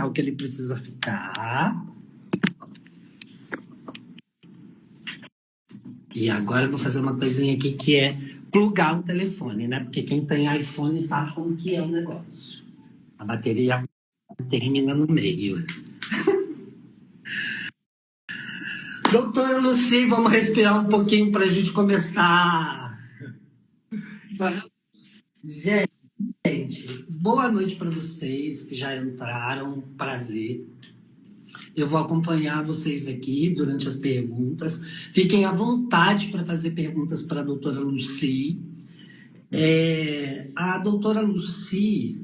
ficar o que ele precisa ficar. E agora eu vou fazer uma coisinha aqui que é plugar o telefone, né? Porque quem tem iPhone sabe como que é o negócio. A bateria termina no meio. Doutora Lucy, vamos respirar um pouquinho para a gente começar. Gente, boa noite para vocês que já entraram. Prazer. Eu vou acompanhar vocês aqui durante as perguntas. Fiquem à vontade para fazer perguntas para a doutora Lucy. A doutora Lucy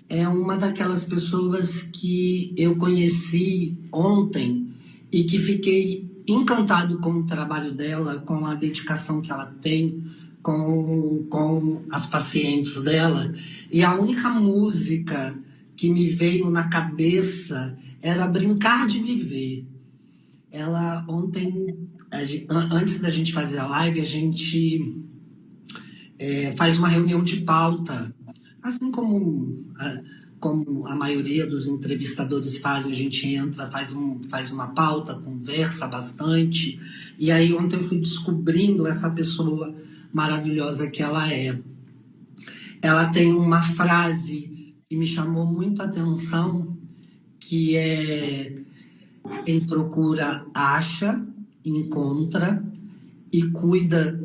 é uma daquelas pessoas que eu conheci ontem e que fiquei encantado com o trabalho dela, com a dedicação que ela tem com as pacientes dela. E a única música que me veio na cabeça era Brincar de Viver. Ela ontem, antes da gente fazer a live, a gente faz uma reunião de pauta, assim como a maioria dos entrevistadores fazem. A gente entra, faz uma pauta, conversa bastante, e aí ontem eu fui descobrindo essa pessoa maravilhosa que ela é. Ela tem uma frase que me chamou muito a atenção, que é: quem procura, acha, encontra e cuida,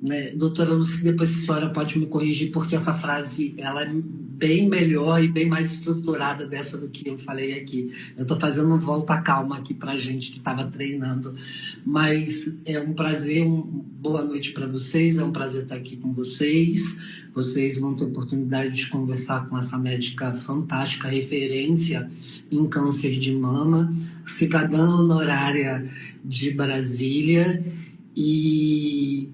né? Doutora Lucy, depois a senhora pode me corrigir, porque essa frase ela é bem melhor e bem mais estruturada dessa do que eu falei aqui. Eu estou fazendo volta calma aqui para a gente que estava treinando. Mas é um prazer, boa noite para vocês, é um prazer estar aqui com vocês. Vocês vão ter oportunidade de conversar com essa médica fantástica, referência em câncer de mama, cidadã honorária de Brasília, e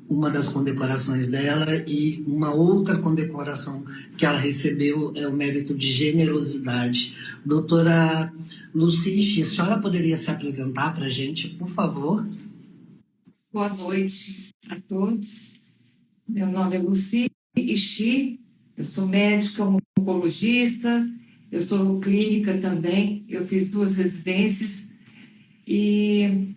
uma das condecorações dela, e uma outra condecoração que ela recebeu é o mérito de generosidade. Doutora Lucy, a senhora poderia se apresentar para a gente, por favor? Boa noite a todos. Meu nome é Lucy Ixi, eu sou médica oncologista, eu sou clínica também, eu fiz 2 residências e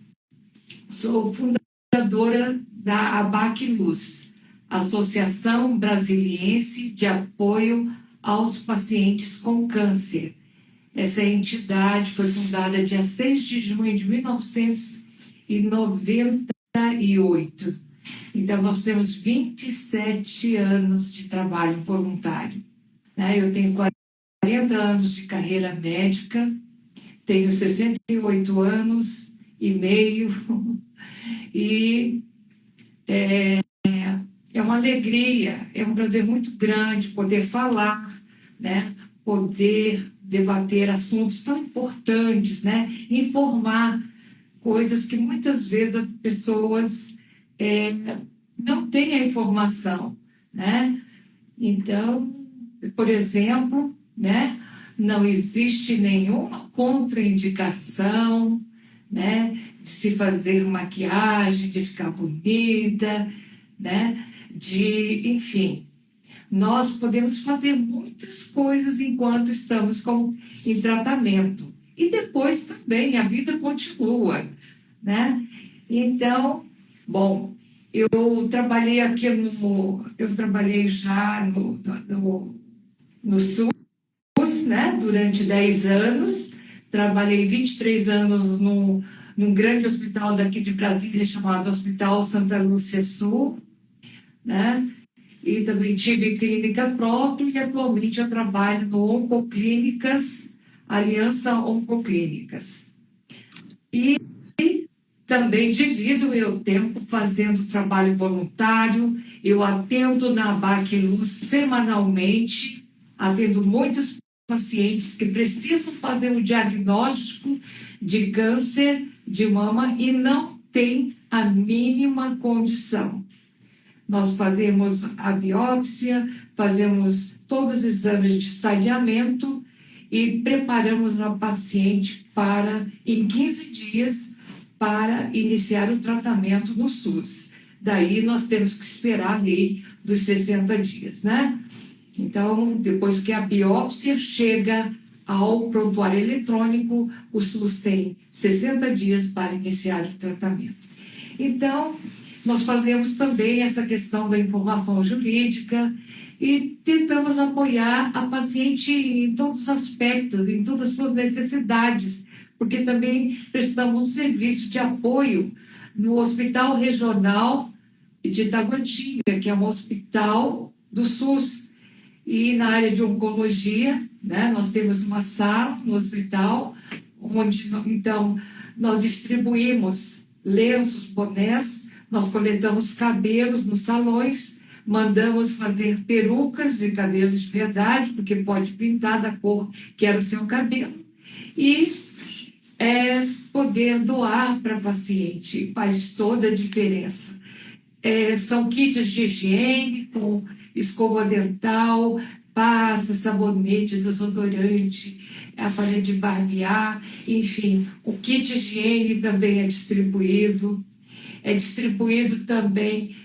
sou fundadora da ABAC-LUZ, Associação Brasiliense de Apoio aos Pacientes com Câncer. Essa entidade foi fundada dia 6 de junho de 1998. Então, nós temos 27 anos de trabalho voluntário. Eu tenho 40 anos de carreira médica, tenho 68 anos e meio, e é uma alegria, é um prazer muito grande poder falar, né? Poder debater assuntos tão importantes, né? Informar coisas que muitas vezes as pessoas não têm a informação, né? Então, por exemplo, né? Não existe nenhuma contraindicação, né? De se fazer maquiagem, de ficar bonita, né? Enfim, nós podemos fazer muitas coisas enquanto estamos em tratamento. E depois também a vida continua, né? Então, bom, eu trabalhei já no SUS, né? Durante 10 anos. Trabalhei 23 anos num grande hospital daqui de Brasília, chamado Hospital Santa Lúcia Sul, né? E também tive clínica própria, e atualmente eu trabalho no Oncoclínicas, Aliança Oncoclínicas. E também divido o meu tempo fazendo trabalho voluntário. Eu atendo na ABAC-LUZ semanalmente, atendo muitos pacientes que precisam fazer um diagnóstico de câncer de mama e não têm a mínima condição. Nós fazemos a biópsia, fazemos todos os exames de estadiamento e preparamos a paciente em 15 dias, para iniciar o tratamento no SUS. Daí nós temos que esperar a lei dos 60 dias, né? Então, depois que a biópsia chega ao prontuário eletrônico, o SUS tem 60 dias para iniciar o tratamento. Então, nós fazemos também essa questão da informação jurídica e tentamos apoiar a paciente em todos os aspectos, em todas as suas necessidades, porque também prestamos um serviço de apoio no Hospital Regional de Taguatinga, que é um hospital do SUS, e na área de oncologia, né, nós temos uma sala no hospital, onde, então, nós distribuímos lenços, bonés, nós coletamos cabelos nos salões, mandamos fazer perucas de cabelos de verdade, porque pode pintar da cor que era o seu cabelo, e poder doar para paciente, faz toda a diferença. São kits de higiene com escova dental, pasta, sabonete, desodorante, aparelho de barbear, enfim, o kit de higiene também é distribuído. É distribuído também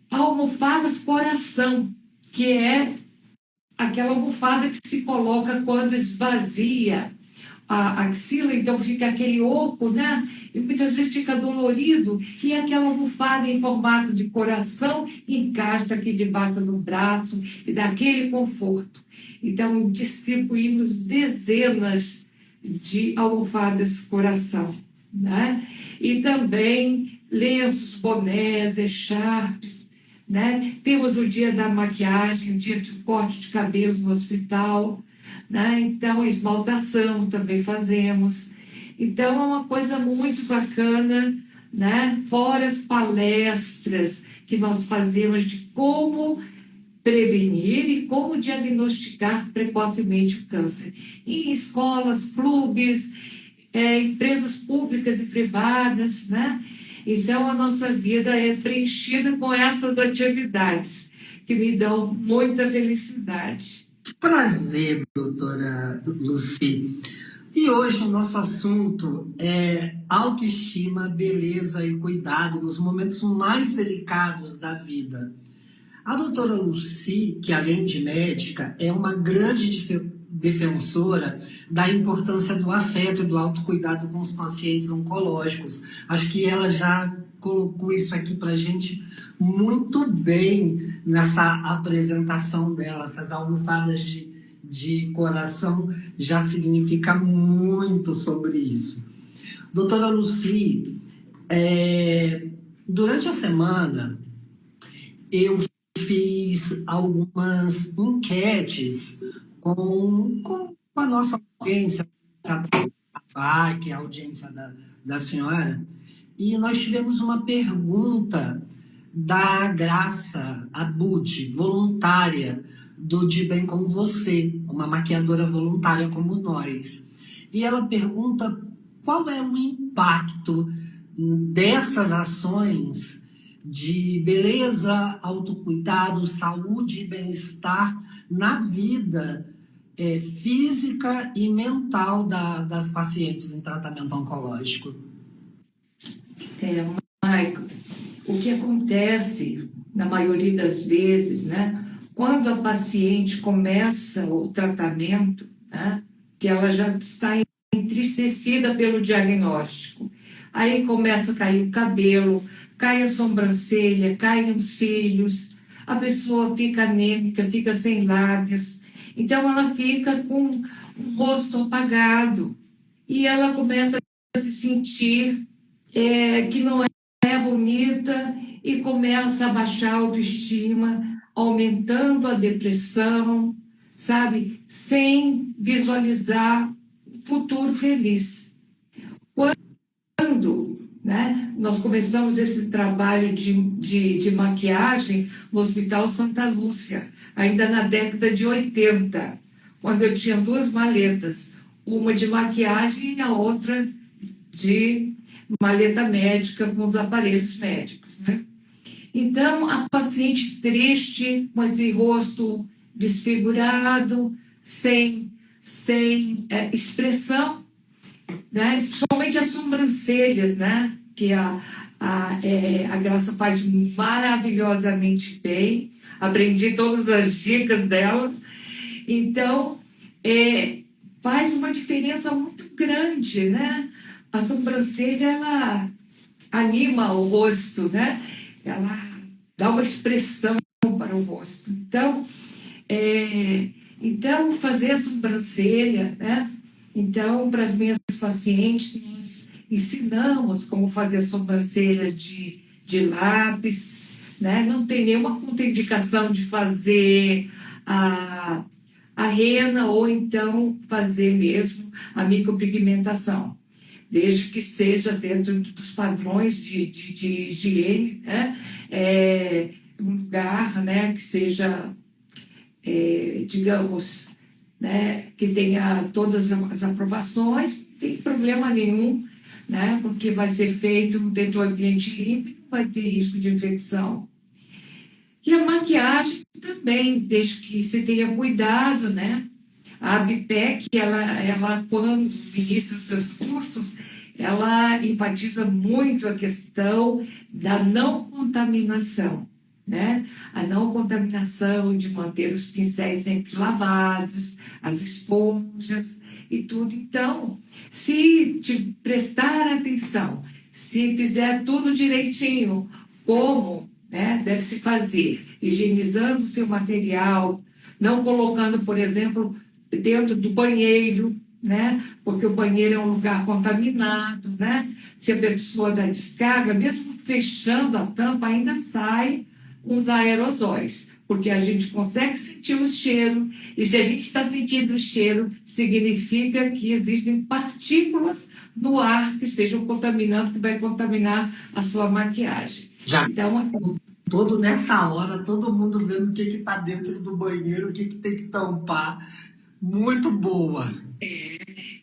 almofadas coração, que é aquela almofada que se coloca quando esvazia a axila, então fica aquele oco, né? E muitas vezes fica dolorido, e aquela almofada em formato de coração encaixa aqui debaixo do braço e dá aquele conforto. Então, distribuímos dezenas de almofadas coração, né? E também lenços, bonés, echarpes, né? Temos o dia da maquiagem, o dia de corte de cabelo no hospital, né? Então, esmaltação também fazemos. Então, é uma coisa muito bacana, né? Fora as palestras que nós fazemos de como prevenir e como diagnosticar precocemente o câncer. Em escolas, clubes, empresas públicas e privadas, né? Então, a nossa vida é preenchida com essas atividades que me dão muita felicidade. Prazer, doutora Lucy. E hoje o nosso assunto é autoestima, beleza e cuidado nos momentos mais delicados da vida. A doutora Lucy, que além de médica, é uma grande defensora da importância do afeto e do autocuidado com os pacientes oncológicos. Acho que ela já colocou isso aqui para a gente muito bem nessa apresentação dela. Essas almofadas de coração já significa muito sobre isso. Doutora Lucy, durante a semana eu fiz algumas enquetes com a nossa audiência, que é a audiência da senhora, e nós tivemos uma pergunta da Graça Abud, voluntária do De Bem Com Você, uma maquiadora voluntária como nós. E ela pergunta qual é o impacto dessas ações de beleza, autocuidado, saúde e bem-estar na vida física e mental das pacientes em tratamento oncológico. Michael, o que acontece, na maioria das vezes, né, quando a paciente começa o tratamento, né, que ela já está entristecida pelo diagnóstico, aí começa a cair o cabelo, cai a sobrancelha, caem os cílios, a pessoa fica anêmica, fica sem lábios, então ela fica com o rosto apagado e ela começa a se sentir que não é bonita e começa a baixar a autoestima, aumentando a depressão, sabe? Sem visualizar futuro feliz. Quando, né, nós começamos esse trabalho de maquiagem no Hospital Santa Lúcia, ainda na década de 80, quando eu tinha 2 maletas, uma de maquiagem e a outra de maleta médica com os aparelhos médicos, né? Então, a paciente triste, com esse rosto desfigurado, sem expressão, né? Somente as sobrancelhas, né? Que a Graça faz maravilhosamente bem. Aprendi todas as dicas dela. Então, faz uma diferença muito grande, né? A sobrancelha, ela anima o rosto, né? Ela dá uma expressão para o rosto. Então, fazer a sobrancelha, né? Então, para as minhas pacientes, nós ensinamos como fazer a sobrancelha de lápis, né? Não tem nenhuma contraindicação de fazer a rena ou então fazer mesmo a micropigmentação, desde que seja dentro dos padrões de higiene, né? Um lugar, né, que seja, digamos, né, que tenha todas as aprovações, não tem problema nenhum, né, porque vai ser feito dentro do ambiente limpo, não vai ter risco de infecção. E a maquiagem também, desde que se tenha cuidado, né? A ABPEC, quando inicia os seus cursos, ela enfatiza muito a questão da não contaminação, né? A não contaminação de manter os pincéis sempre lavados, as esponjas e tudo. Então, se te prestar atenção, se fizer tudo direitinho, como, né, deve se fazer, higienizando o seu material, não colocando, por exemplo, dentro do banheiro, né? Porque o banheiro é um lugar contaminado, né? Se a pessoa dá descarga, mesmo fechando a tampa, ainda sai uns aerosóis, porque a gente consegue sentir o cheiro, e se a gente está sentindo o cheiro, significa que existem partículas no ar que estejam contaminando, que vai contaminar a sua maquiagem. Já Então, todo nessa hora, todo mundo vendo o que está dentro do banheiro, o que tem que tampar. Muito boa.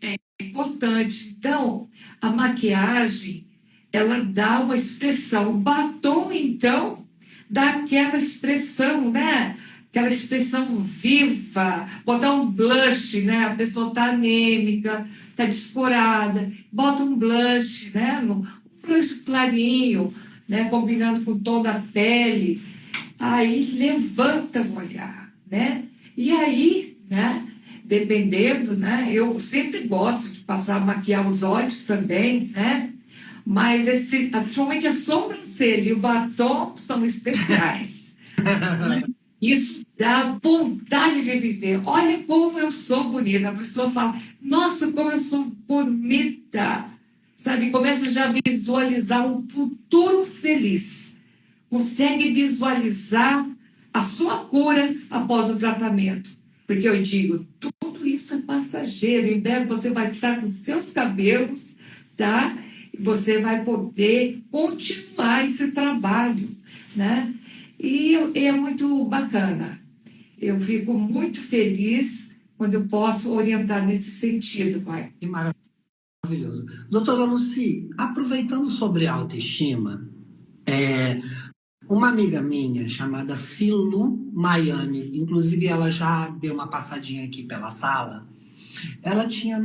é importante. Então, a maquiagem, ela dá uma expressão. O batom, então, dá aquela expressão, né? Aquela expressão viva. Botar um blush, né? A pessoa está anêmica, está descorada. Bota um blush, né? Um blush clarinho, né? Combinando com o tom da pele. Aí levanta o olhar, né? E aí, né? Dependendo, né? Eu sempre gosto de maquiar os olhos também, né? Mas principalmente a sobrancelha e o batom são especiais. Isso dá vontade de viver. Olha como eu sou bonita. A pessoa fala, nossa, como eu sou bonita. Sabe, começa já a visualizar um futuro feliz. Consegue visualizar a sua cura após o tratamento. Porque eu digo, tudo isso é passageiro. Em breve você vai estar com seus cabelos, tá? E você vai poder continuar esse trabalho, né? E é muito bacana. Eu fico muito feliz quando eu posso orientar nesse sentido, pai. Que maravilhoso. Doutora Lucy, aproveitando sobre a autoestima, uma amiga minha chamada Silu Miami, inclusive ela já deu uma passadinha aqui pela sala, ela tinha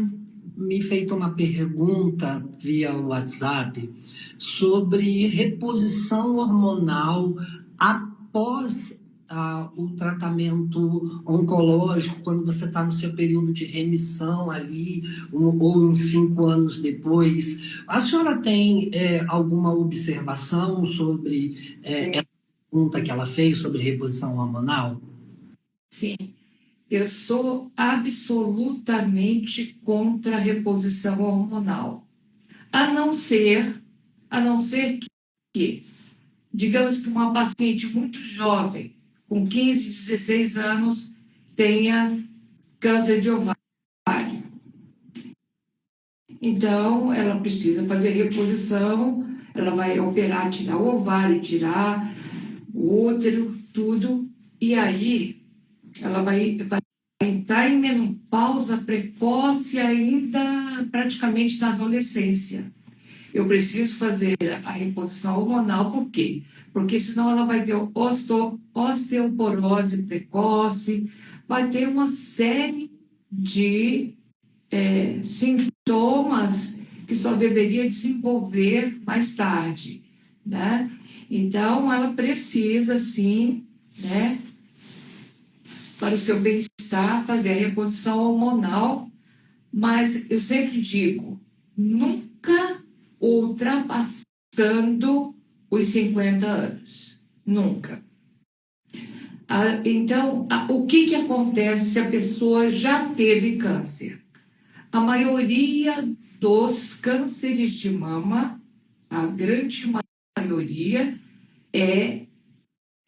me feito uma pergunta via WhatsApp sobre reposição hormonal após o tratamento oncológico, quando você está no seu período de remissão ali, ou uns 5 anos depois. A senhora tem alguma observação sobre essa pergunta que ela fez sobre reposição hormonal? Sim. Eu sou absolutamente contra a reposição hormonal. A não ser que, digamos que uma paciente muito jovem, com 15, 16 anos, tenha câncer de ovário. Então, ela precisa fazer reposição, ela vai operar, tirar o ovário, tirar o útero, tudo, e aí ela vai entrar em menopausa precoce ainda praticamente na adolescência. Eu preciso fazer a reposição hormonal, por quê? Porque senão ela vai ter osteoporose precoce, vai ter uma série de sintomas que só deveria desenvolver mais tarde, né? Então, ela precisa, sim, né, para o seu bem-estar, fazer a reposição hormonal mas eu sempre digo, nunca ultrapassando os 50 anos. Nunca. Então, o que acontece se a pessoa já teve câncer? A maioria dos cânceres de mama, a grande maioria,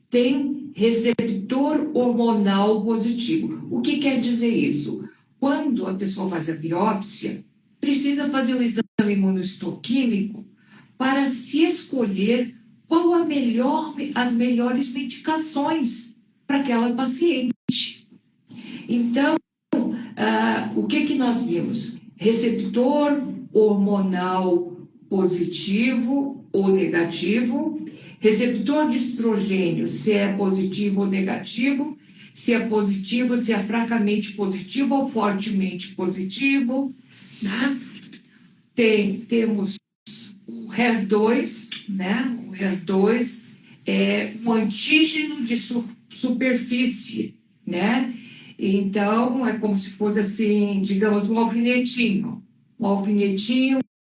tem receptor hormonal positivo. O que quer dizer isso? Quando a pessoa faz a biópsia, precisa fazer o exame imunohistoquímico para se escolher qual as melhores medicações para aquela paciente. Então, o que nós vimos? Receptor hormonal positivo ou negativo, receptor de estrogênio, se é positivo ou negativo, se é positivo, se é fracamente positivo ou fortemente positivo, né? Temos o HER2, né? O HER2 é um antígeno de superfície, né? Então, é como se fosse assim, digamos, um alfinetinho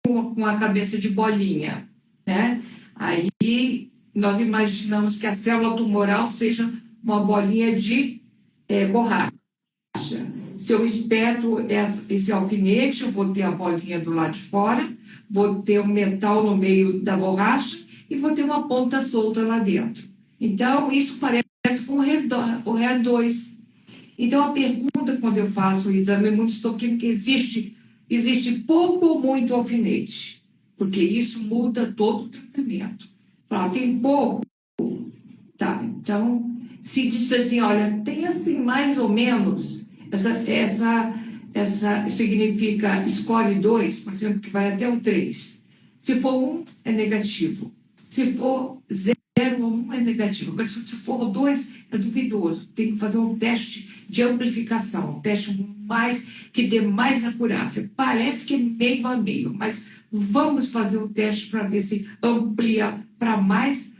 com a cabeça de bolinha, né? Aí nós imaginamos que a célula tumoral seja uma bolinha de borracha. Se eu espeto esse alfinete, eu vou ter a bolinha do lado de fora, vou ter um metal no meio da borracha e vou ter uma ponta solta lá dentro. Então, isso parece com o HER2. Então, a pergunta, quando eu faço o exame imunohistoquímico, existe pouco ou muito alfinete? Porque isso muda todo o tratamento. Fala, tem pouco? Tá, então, se diz assim, olha, tem assim mais ou menos, essa significa score 2, por exemplo, que vai até o 3. Se for 1, é negativo. Se for 0 ou 1, é negativo. Mas se for 2, é duvidoso. Tem que fazer um teste de amplificação, um teste que dê mais acurácia. Parece que é meio a meio, mas vamos fazer o teste para ver se amplia para mais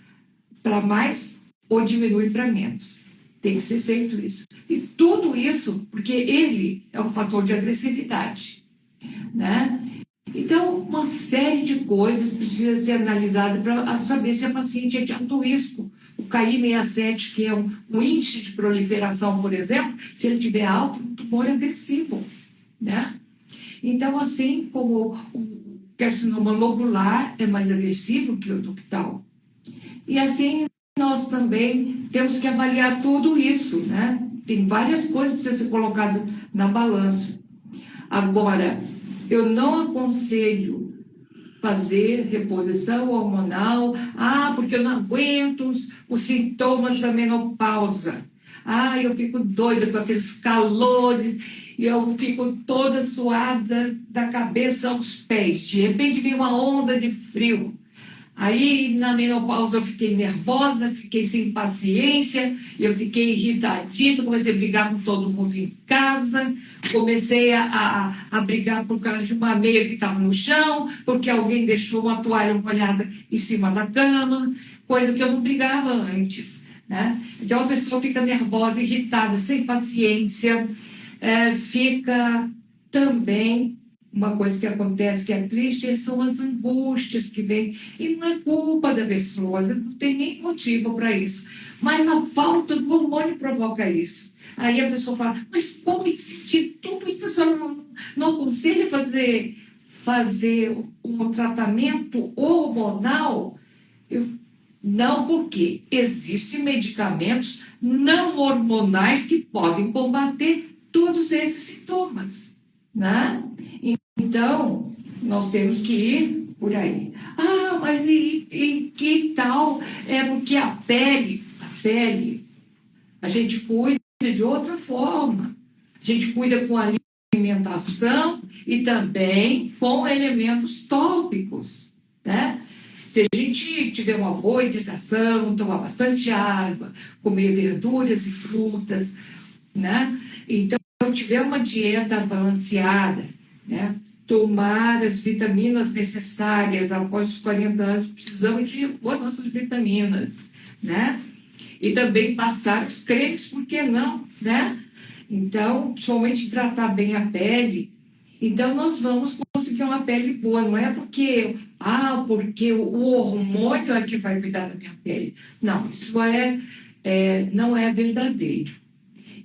ou diminui para menos. Tem que ser feito isso. E tudo isso porque ele é um fator de agressividade, né? Então, uma série de coisas precisa ser analisada para saber se a paciente é de alto risco. O KI67, que é um índice de proliferação, por exemplo, se ele tiver alto, um tumor agressivo, né? Então, assim como o carcinoma lobular é mais agressivo que o ductal. E assim, nós também temos que avaliar tudo isso, né? Tem várias coisas que precisam ser colocadas na balança. Agora, eu não aconselho fazer reposição hormonal, porque eu não aguento os sintomas da menopausa. Eu fico doida com aqueles calores, e eu fico toda suada da cabeça aos pés. De repente vem uma onda de frio. Aí, na menopausa, eu fiquei nervosa, fiquei sem paciência, eu fiquei irritadíssima, comecei a brigar com todo mundo em casa, comecei a brigar por causa de uma meia que estava no chão, porque alguém deixou uma toalha molhada em cima da cama, coisa que eu não brigava antes, né? Então, a pessoa fica nervosa, irritada, sem paciência, fica também... Uma coisa que acontece que é triste são as angústias que vêm. E não é culpa da pessoa, às vezes não tem nem motivo para isso. Mas a falta do hormônio provoca isso. Aí a pessoa fala, mas como existir tudo isso? A senhora não aconselha fazer um tratamento hormonal? Não, porque existem medicamentos não hormonais que podem combater todos esses sintomas, né? Então, nós temos que ir por aí. Mas e que tal? É porque a pele, a gente cuida de outra forma. A gente cuida com alimentação e também com elementos tópicos, né? Se a gente tiver uma boa hidratação, tomar bastante água, comer verduras e frutas, né? Então, tiver uma dieta balanceada, né? Tomar as vitaminas necessárias após os 40 anos, precisamos de repor nossas vitaminas, né? E também passar os cremes, por que não, né? Então, principalmente tratar bem a pele Então, nós vamos conseguir uma pele boa. Não é porque o hormônio é que vai cuidar da minha pele. Não, isso não é verdadeiro.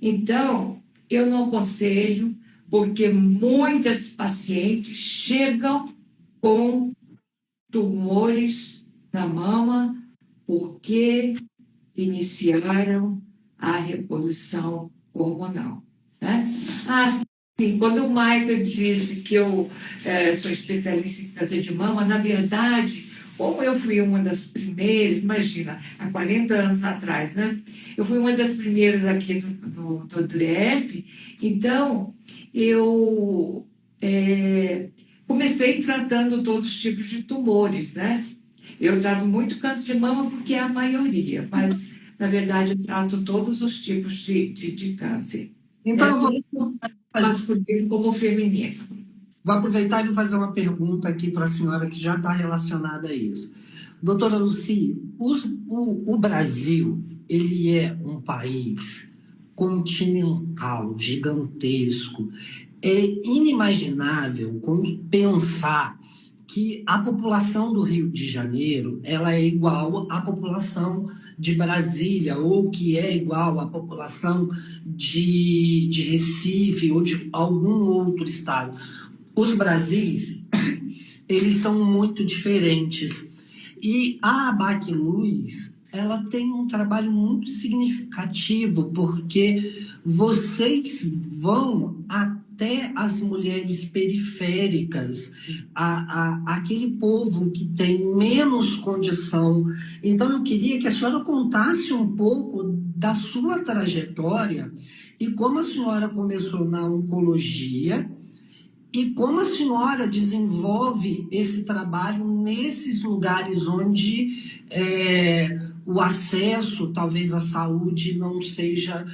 Então, eu não aconselho, porque muitas pacientes chegam com tumores na mama porque iniciaram a reposição hormonal, né? Sim, quando o Michael disse que eu sou especialista em câncer de mama, na verdade, como eu fui uma das primeiras, imagina, há 40 anos atrás, né? Eu fui uma das primeiras aqui do DF, então eu comecei tratando todos os tipos de tumores, né? Eu trato muito câncer de mama porque é a maioria, mas, na verdade, eu trato todos os tipos de câncer. Então, eu vou Tanto masculino como feminino. Vou aproveitar e vou fazer uma pergunta aqui para a senhora que já está relacionada a isso. Doutora Lucy, o Brasil, ele é um país continental, gigantesco. É inimaginável pensar que a população do Rio de Janeiro ela é igual à população de Brasília, ou que é igual à população de Recife ou de algum outro estado. Os Brasis, eles são muito diferentes. E a ABAC Luz, ela tem um trabalho muito significativo, porque vocês vão até as mulheres periféricas, aquele povo que tem menos condição. Então, eu queria que a senhora contasse um pouco da sua trajetória e como a senhora começou na oncologia, e como a senhora desenvolve esse trabalho nesses lugares onde o acesso, talvez, à saúde não seja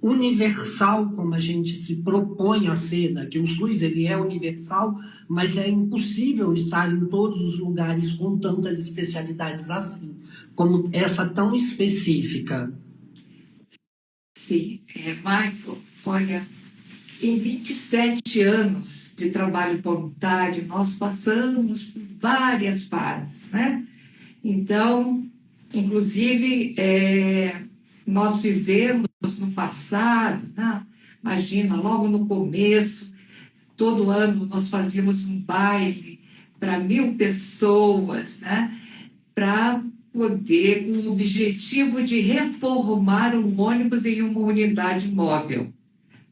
universal como a gente se propõe a ser, né? Que o SUS ele é universal, mas é impossível estar em todos os lugares com tantas especialidades assim, como essa tão específica. Sim, Michael, olha, em 27 anos de trabalho voluntário, nós passamos por várias fases, né? Então, inclusive, nós fizemos no passado, né? Imagina, logo no começo, todo ano nós fazíamos um baile para 1.000 pessoas, né? Para poder, com o objetivo de reformar um ônibus em uma unidade móvel.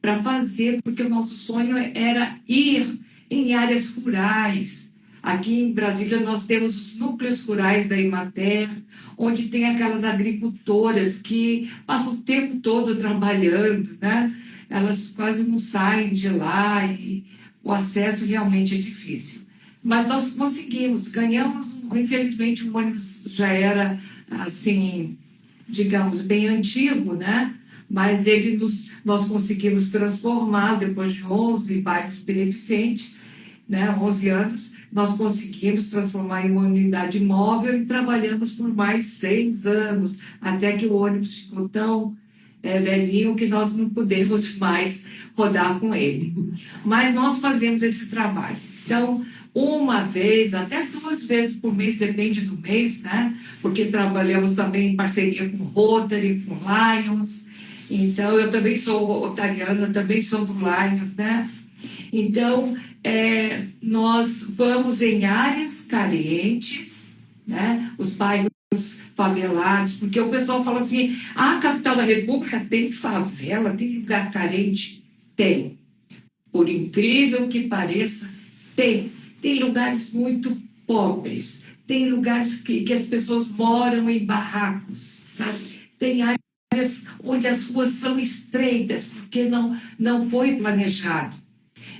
Para fazer, porque o nosso sonho era ir em áreas rurais. Aqui em Brasília nós temos os núcleos rurais da Emater, onde tem aquelas agricultoras que passam o tempo todo trabalhando, né? Elas quase não saem de lá e o acesso realmente é difícil. Mas nós conseguimos, ganhamos, infelizmente o ônibus já era, assim, digamos, bem antigo, né? Mas nós conseguimos transformar, depois de 11 bairros beneficentes, né, 11 anos, nós conseguimos transformar em uma unidade móvel e trabalhamos por mais 6 anos, até que o ônibus ficou tão velhinho que nós não podemos mais rodar com ele. Mas nós fazemos esse trabalho. Então, uma vez, até 2 vezes por mês, depende do mês, né? Porque trabalhamos também em parceria com Rotary, com Lions. Então, eu também sou rotariana, também sou do Lions, né? Então, nós vamos em áreas carentes, né? Os bairros favelados, porque o pessoal fala assim, a capital da República tem favela, tem lugar carente? Tem. Por incrível que pareça, tem. Tem lugares muito pobres, tem lugares que as pessoas moram em barracos, sabe? Tem áreas onde as ruas são estreitas, porque não foi planejado.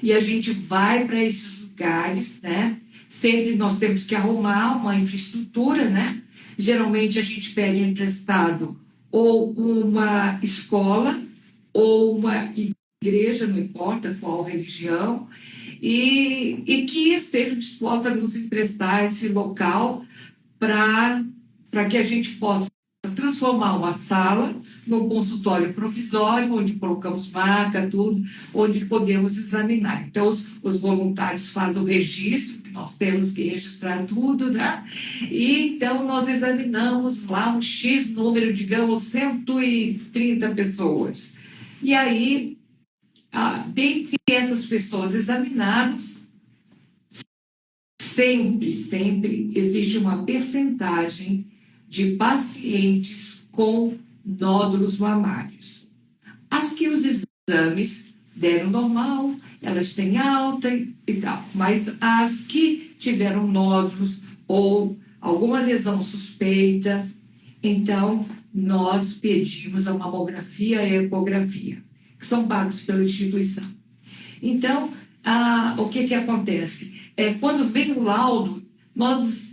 E a gente vai para esses lugares, né? Sempre nós temos que arrumar uma infraestrutura, né? Geralmente a gente pede emprestado ou uma escola ou uma igreja, não importa qual religião, e que esteja disposta a nos emprestar esse local para que a gente possa transformar transformar uma sala num consultório provisório, onde colocamos maca, tudo, onde podemos examinar. Então, os voluntários fazem o registro, nós temos que registrar tudo, né? E então nós examinamos lá um X número, digamos, 130 pessoas. E aí, dentre essas pessoas examinadas, sempre existe uma percentagem de pacientes com nódulos mamários. As que os exames deram normal, elas têm alta e tal, mas as que tiveram nódulos ou alguma lesão suspeita, então nós pedimos a mamografia e a ecografia, que são pagos pela instituição. Então, o que acontece? Quando vem o laudo, nós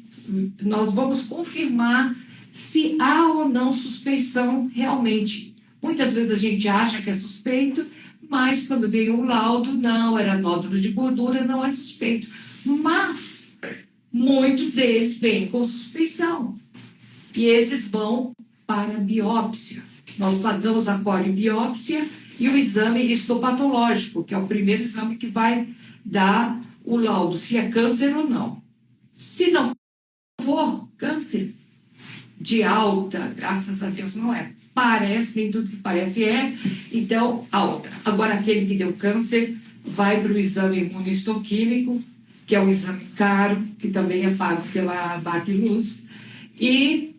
vamos confirmar se há ou não suspeição realmente. Muitas vezes a gente acha que é suspeito, mas quando vem o laudo, não, era nódulo de gordura, não é suspeito. Mas muitos deles vêm com suspeição. E esses vão para biópsia. Nós pagamos a coribiópsia e o exame histopatológico, que é o primeiro exame que vai dar o laudo, se é câncer ou não. Se não for câncer de alta, graças a Deus não é. Parece, nem tudo que parece é, então alta. Agora, aquele que deu câncer vai para o exame imunistoquímico, que é um exame caro, que também é pago pela Bacilus, e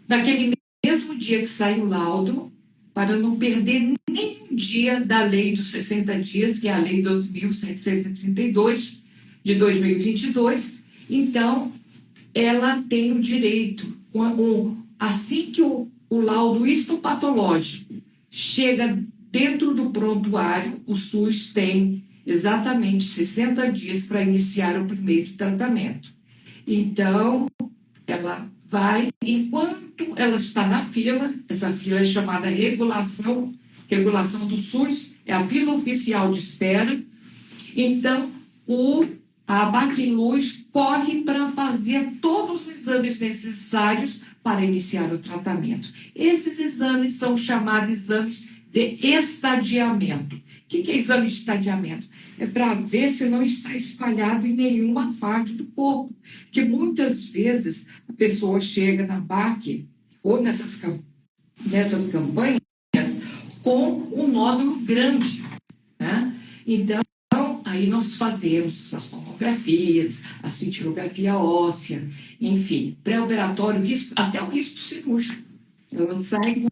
naquele mesmo dia que sai o laudo, para não perder nenhum dia da lei dos 60 dias, que é a lei 2.732 de 2022, então ela tem o direito, assim que o laudo histopatológico chega dentro do prontuário, o SUS tem exatamente 60 dias para iniciar o primeiro tratamento. Então, ela vai, enquanto ela está na fila, essa fila é chamada regulação do SUS, é a fila oficial de espera, então a Bacilus corre para fazer todos os exames necessários para iniciar o tratamento. Esses exames são chamados exames de estadiamento. O que é exame de estadiamento? É para ver se não está espalhado em nenhuma parte do corpo. Porque muitas vezes a pessoa chega na BAC ou nessas campanhas com um nódulo grande, né? Então, aí nós fazemos as tomografias, a cintilografia óssea, enfim, pré-operatório, até o risco cirúrgico. Ela sai com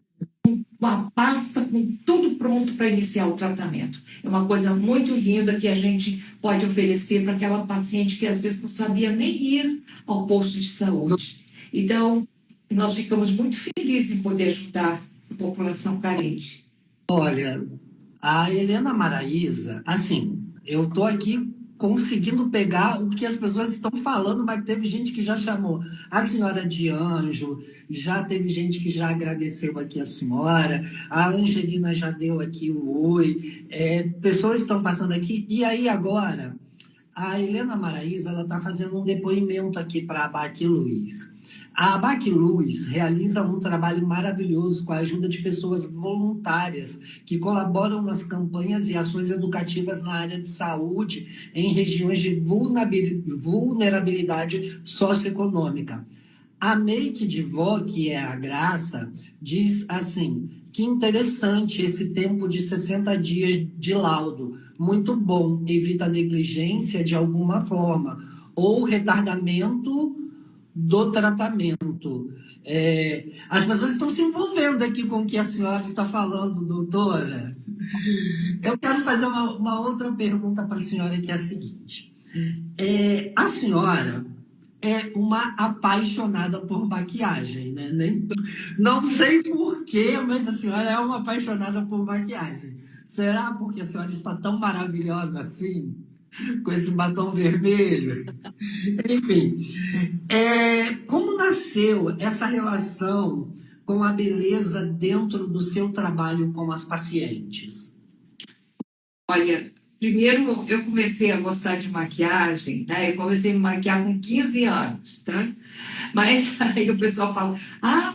uma pasta com tudo pronto para iniciar o tratamento. É uma coisa muito linda que a gente pode oferecer para aquela paciente que às vezes não sabia nem ir ao posto de saúde. Então, nós ficamos muito felizes em poder ajudar a população carente. Olha, a Helena Maraíza, assim, eu estou aqui conseguindo pegar o que as pessoas estão falando, mas teve gente que já chamou a senhora de anjo, já teve gente que já agradeceu aqui a senhora, a Angelina já deu aqui o oi, pessoas estão passando aqui, e aí agora, a Helena Maraíza, ela está fazendo um depoimento aqui para a Bacilus. A Bacilus realiza um trabalho maravilhoso com a ajuda de pessoas voluntárias que colaboram nas campanhas e ações educativas na área de saúde em regiões de vulnerabilidade socioeconômica. A Make de Vó, que é a Graça, diz assim, que interessante esse tempo de 60 dias de laudo, muito bom, evita negligência de alguma forma, ou retardamento do tratamento. As pessoas estão se envolvendo aqui com o que a senhora está falando, doutora. Eu quero fazer uma outra pergunta para a senhora, que é a seguinte. A senhora é uma apaixonada por maquiagem, né? Não sei porquê, mas a senhora é uma apaixonada por maquiagem. Será porque a senhora está tão maravilhosa assim? Com esse batom vermelho? Enfim, como nasceu essa relação com a beleza dentro do seu trabalho com as pacientes? Olha, primeiro eu comecei a gostar de maquiagem, né? Eu comecei a me maquiar com 15 anos, tá? Mas aí o pessoal fala,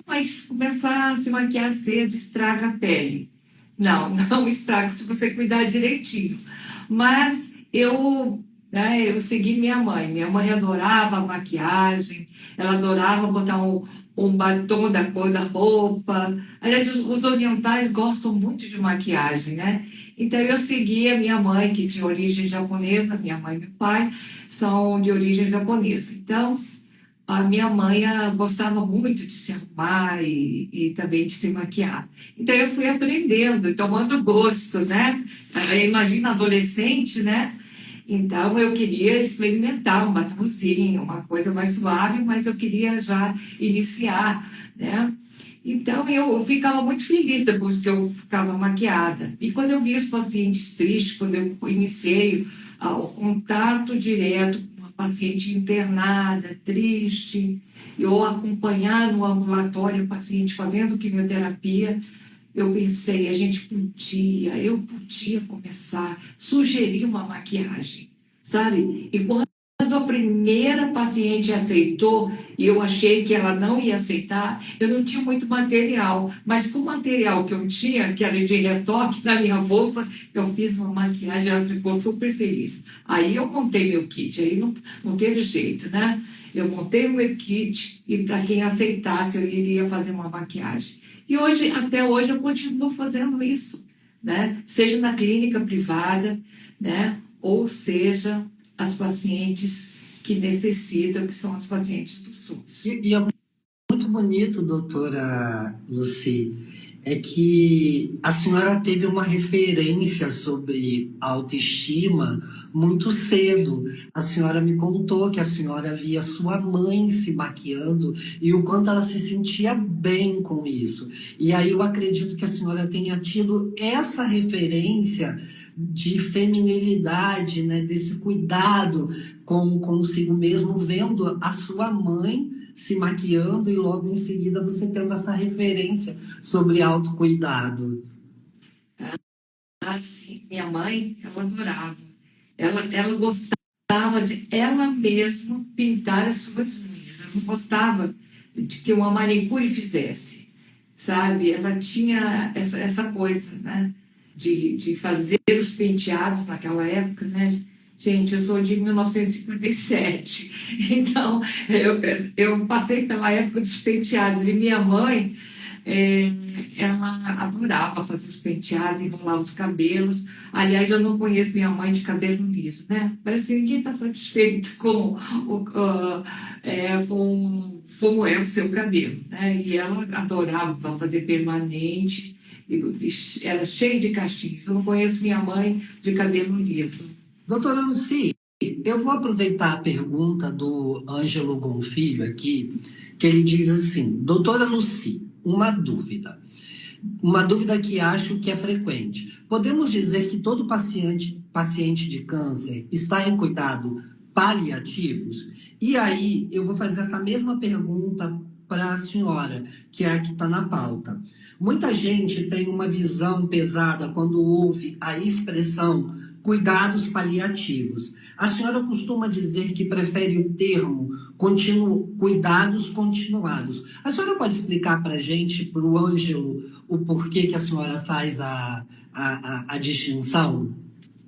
mas começar a se maquiar cedo estraga a pele. Não, não estraga se você cuidar direitinho. Mas eu segui minha mãe. Minha mãe adorava maquiagem, ela adorava botar um batom da cor da roupa. Aliás, os orientais gostam muito de maquiagem, né? Então eu segui a minha mãe, que tinha origem japonesa, minha mãe e meu pai são de origem japonesa. Então, a minha mãe gostava muito de se arrumar e também de se maquiar. Então eu fui aprendendo, tomando gosto, né? Imagina adolescente, né? Então eu queria experimentar um batomzinho, uma coisa mais suave, mas eu queria já iniciar, né? Então eu ficava muito feliz depois que eu ficava maquiada. E quando eu via os pacientes tristes, quando eu iniciei o contato direto com uma paciente internada, triste, eu acompanhar no ambulatório o paciente fazendo quimioterapia, eu pensei, eu podia começar, sugerir uma maquiagem, sabe? E quando a primeira paciente aceitou, e eu achei que ela não ia aceitar, eu não tinha muito material, mas com o material que eu tinha, que era de retoque na minha bolsa, eu fiz uma maquiagem, ela ficou super feliz. Aí eu montei meu kit, aí não teve jeito, né? Eu montei o meu kit e para quem aceitasse eu iria fazer uma maquiagem. E hoje, até hoje, eu continuo fazendo isso, né? Seja na clínica privada, né? Ou seja, as pacientes que necessitam, que são as pacientes do SUS. E é muito bonito, doutora Lucy, é que a senhora teve uma referência sobre autoestima muito cedo. A senhora me contou que a senhora via sua mãe se maquiando e o quanto ela se sentia bem com isso. E aí eu acredito que a senhora tenha tido essa referência de feminilidade, né, desse cuidado com consigo mesmo, vendo a sua mãe se maquiando e logo em seguida você tendo essa referência sobre autocuidado. Sim, minha mãe, ela adorava. Ela gostava de ela mesma pintar as suas unhas. Ela não gostava de que uma manicure fizesse, sabe? Ela tinha essa coisa, né? De fazer os penteados naquela época, né? Gente, eu sou de 1957, então eu passei pela época dos penteados e minha mãe, é, ela adorava fazer os penteados, enrolar os cabelos. Aliás, eu não conheço minha mãe de cabelo liso, né? Parece que ninguém está satisfeito com como é o seu cabelo, né? E ela adorava fazer permanente, e era cheia de cachinhos. Eu não conheço minha mãe de cabelo liso. Doutora Lucy, eu vou aproveitar a pergunta do Ângelo Gonfilho aqui, que ele diz assim: doutora Lucy, uma dúvida que acho que é frequente. Podemos dizer que todo paciente de câncer está em cuidado paliativos? E aí eu vou fazer essa mesma pergunta para a senhora, que é a que está na pauta. Muita gente tem uma visão pesada quando ouve a expressão cuidados paliativos. A senhora costuma dizer que prefere o termo cuidados continuados. A senhora pode explicar para a gente, para o Ângelo, o porquê que a senhora faz a distinção?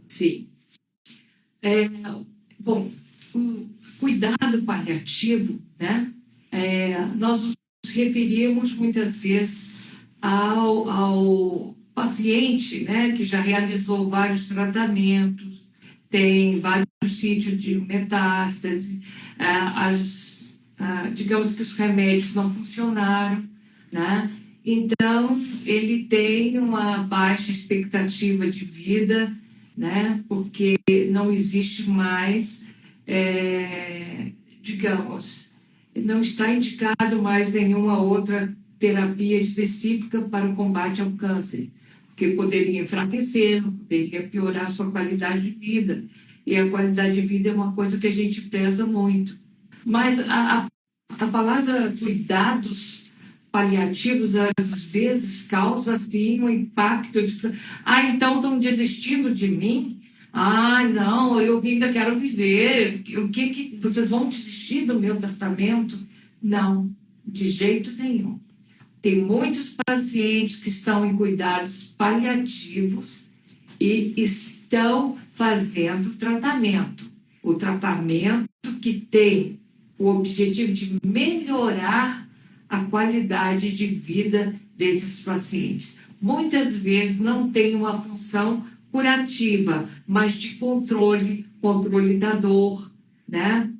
Sim. Bom, o cuidado paliativo, né? Nós nos referimos muitas vezes ao paciente, né, que já realizou vários tratamentos, tem vários sítios de metástase, digamos que os remédios não funcionaram, né? Então, ele tem uma baixa expectativa de vida, né? Porque não existe mais, digamos, não está indicado mais nenhuma outra terapia específica para o combate ao câncer, porque poderia enfraquecer, poderia piorar a sua qualidade de vida. E a qualidade de vida é uma coisa que a gente preza muito. Mas a palavra cuidados paliativos, às vezes, causa, assim, um impacto de... então estão desistindo de mim? Ah, não, eu ainda quero viver. O que vocês vão desistir do meu tratamento? Não, de jeito nenhum. Tem muitos pacientes que estão em cuidados paliativos e estão fazendo tratamento. O tratamento que tem o objetivo de melhorar a qualidade de vida desses pacientes. Muitas vezes não tem uma função curativa, mas de controle, controle da dor, né?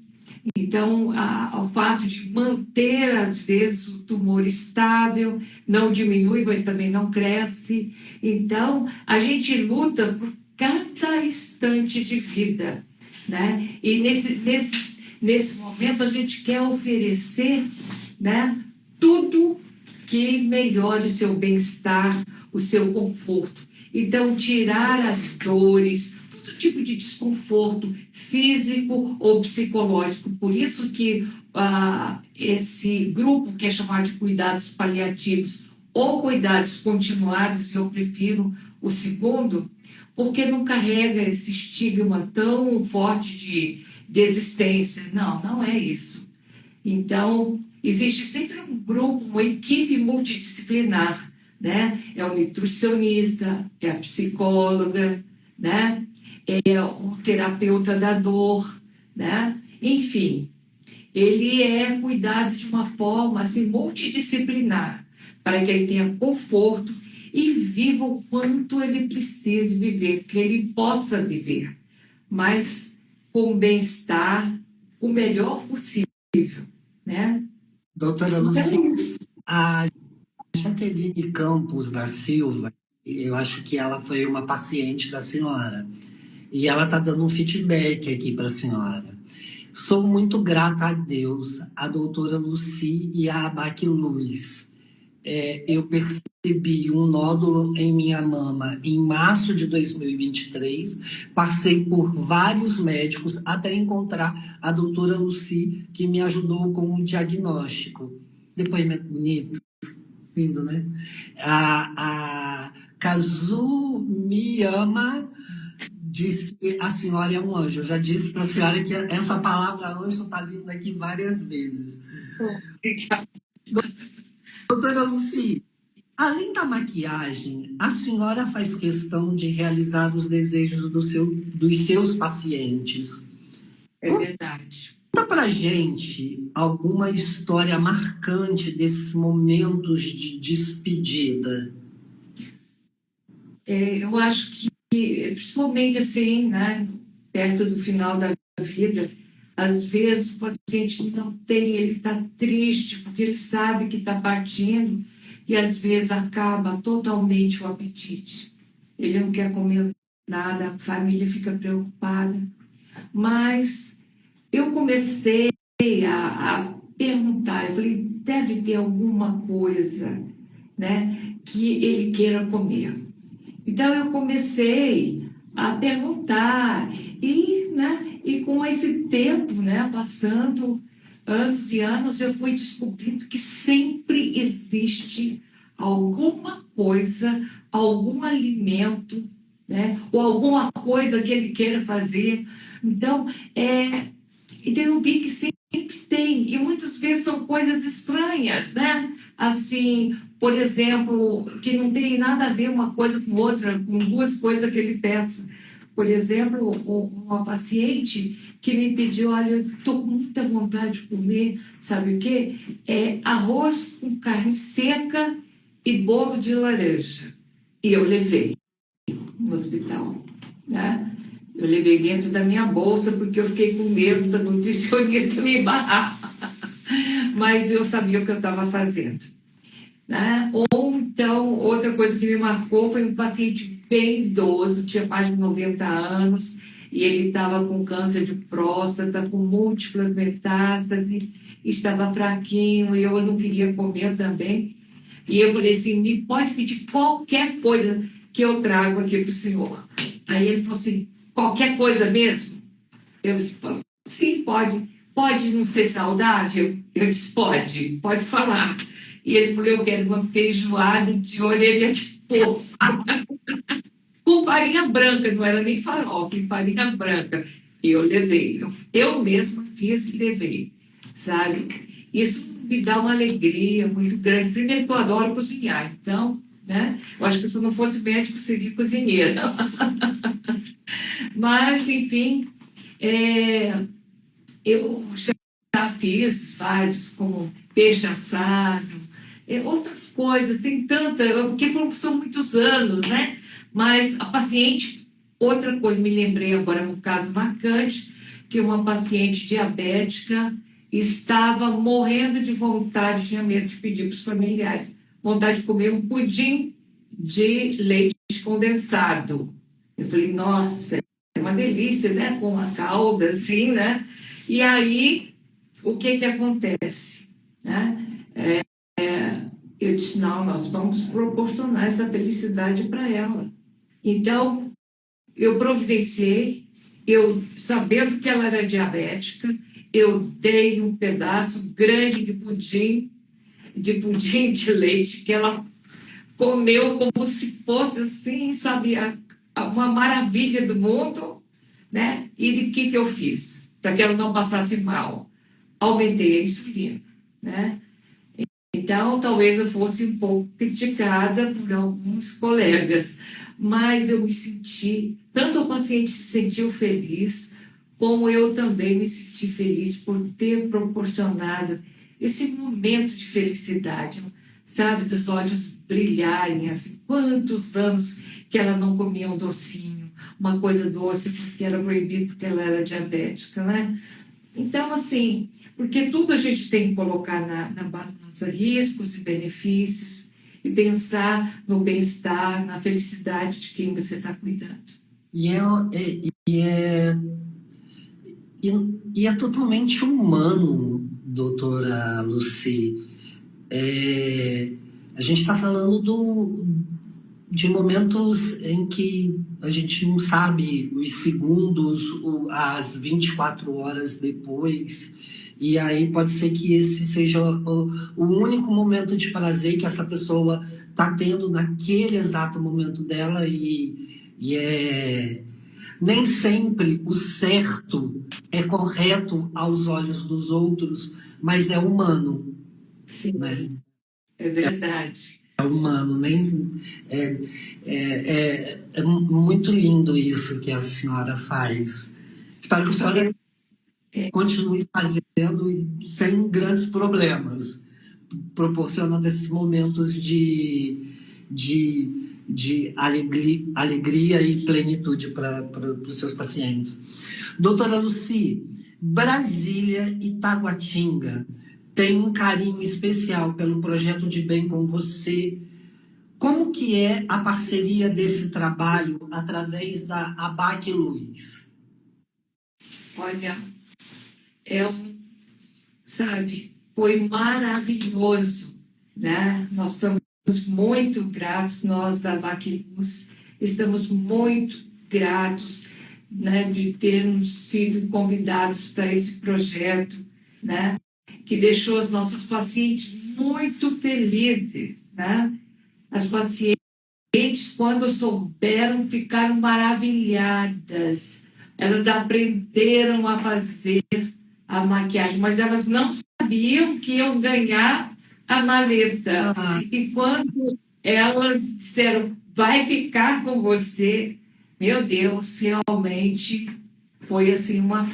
Então, o fato de manter, às vezes, o tumor estável, não diminui, mas também não cresce. Então, a gente luta por cada instante de vida, né? E nesse momento, a gente quer oferecer, né, tudo que melhore o seu bem-estar, o seu conforto. Então, tirar as dores, todo tipo de desconforto físico ou psicológico. Por isso que esse grupo que é chamado de cuidados paliativos ou cuidados continuados, eu prefiro o segundo, porque não carrega esse estigma tão forte de desistência. Não, não é isso. Então, existe sempre um grupo, uma equipe multidisciplinar, né? É o nutricionista, é a psicóloga, né? É o terapeuta da dor, né? Enfim, ele é cuidado de uma forma assim, multidisciplinar, para que ele tenha conforto e viva o quanto ele precise viver, que ele possa viver, mas com bem-estar, o melhor possível, né? Doutora Então, Luci, é isso. a Jaqueline Campos da Silva, eu acho que ela foi uma paciente da senhora. E ela está dando um feedback aqui para a senhora. Sou muito grata a Deus, a doutora Luci e a Abac Luz. Eu percebi um nódulo em minha mama em março de 2023. Passei por vários médicos até encontrar a doutora Luci, que me ajudou com o diagnóstico. Depoimento bonito, lindo, né? A Kazu Miyama diz que a senhora é um anjo. Eu já disse para a senhora que essa palavra anjo está vindo aqui várias vezes. Doutora Luci, além da maquiagem, a senhora faz questão de realizar os desejos dos seus pacientes. É verdade. Conta pra gente alguma história marcante desses momentos de despedida. Eu acho que, principalmente assim, né, perto do final da vida, às vezes o paciente não tem, ele está triste, porque ele sabe que está partindo, e às vezes acaba totalmente o apetite. Ele não quer comer nada, a família fica preocupada. Mas eu comecei a perguntar, eu falei, deve ter alguma coisa, né, que ele queira comer. Então eu comecei a perguntar e com esse tempo, né, passando anos e anos, eu fui descobrindo que sempre existe alguma coisa, algum alimento, né, ou alguma coisa que ele queira fazer. Então, então eu vi que sempre tem, e muitas vezes são coisas estranhas, né? Assim, por exemplo, que não tem nada a ver uma coisa com outra, com duas coisas que ele peça. Por exemplo, uma paciente que me pediu, olha, eu estou com muita vontade de comer, sabe o quê? Arroz com carne seca e bolo de laranja. E eu levei no hospital, né? Eu levei dentro da minha bolsa porque eu fiquei com medo da nutricionista me barrar. Mas eu sabia o que eu estava fazendo, né? Ou então, outra coisa que me marcou foi um paciente bem idoso, tinha mais de 90 anos, e ele estava com câncer de próstata, com múltiplas metástases, estava fraquinho, e eu não queria comer também. E eu falei assim, me pode pedir qualquer coisa que eu trago aqui para o senhor. Aí ele falou assim, qualquer coisa mesmo? Eu falei, sim, pode. Pode não ser saudável? Eu disse, pode falar. E ele falou, eu quero uma feijoada de orelha de porco. com farinha branca, não era nem farofa, farinha branca. E eu levei, eu mesma fiz e levei, sabe? Isso me dá uma alegria muito grande. Primeiro que eu adoro cozinhar, então, né? Eu acho que se eu não fosse médico, seria cozinheira. Mas, enfim, é, eu já fiz vários, como peixe assado, outras coisas, tem tanta, porque são muitos anos, né? Mas a paciente, outra coisa, me lembrei agora um caso marcante, que uma paciente diabética estava morrendo de vontade, tinha medo de pedir para os familiares, vontade de comer um pudim de leite condensado. Eu falei, nossa, é uma delícia, né? Com a calda, assim, né? E aí, o que que acontece? Né? Eu disse, não, nós vamos proporcionar essa felicidade para ela. Então, eu providenciei, eu sabendo que ela era diabética, eu dei um pedaço grande de pudim de leite, que ela comeu como se fosse assim, sabe, uma maravilha do mundo, né? E o que eu fiz? Para que ela não passasse mal. Aumentei a insulina, né? Então, talvez eu fosse um pouco criticada por alguns colegas, mas eu me senti, tanto o paciente se sentiu feliz, como eu também me senti feliz por ter proporcionado esse momento de felicidade, sabe, dos olhos brilharem, assim, quantos anos que ela não comia um docinho, uma coisa doce, porque era proibido, porque ela era diabética, né? Então, assim, porque tudo a gente tem que colocar na balança, riscos e benefícios, e pensar no bem-estar, na felicidade de quem você está cuidando. E é, e, é, e, e é totalmente humano, doutora Lucy. A gente está falando de momentos em que a gente não sabe os segundos, as 24 horas depois, e aí pode ser que esse seja o único momento de prazer que essa pessoa está tendo naquele exato momento dela, nem sempre o certo é correto aos olhos dos outros, mas é humano, né? Sim, é verdade. É humano, nem é, é muito lindo isso que a senhora faz. Espero que a senhora continue fazendo sem grandes problemas, proporcionando esses momentos de alegria e plenitude para os seus pacientes. Doutora Lucy, Brasília e Taguatinga tem um carinho especial pelo projeto de bem com você. Como que é a parceria desse trabalho através da ABAC Luz? Olha, é um, sabe, foi maravilhoso, né? Nós estamos muito gratos, nós da Maquiluz, estamos muito gratos, né, de termos sido convidados para esse projeto, né, que deixou as nossas pacientes muito felizes, né? As pacientes, quando souberam, ficaram maravilhadas. Elas aprenderam a fazer a maquiagem, mas elas não sabiam que iam ganhar a maleta. Ah, E quando elas disseram, vai ficar com você, meu Deus, realmente foi assim uma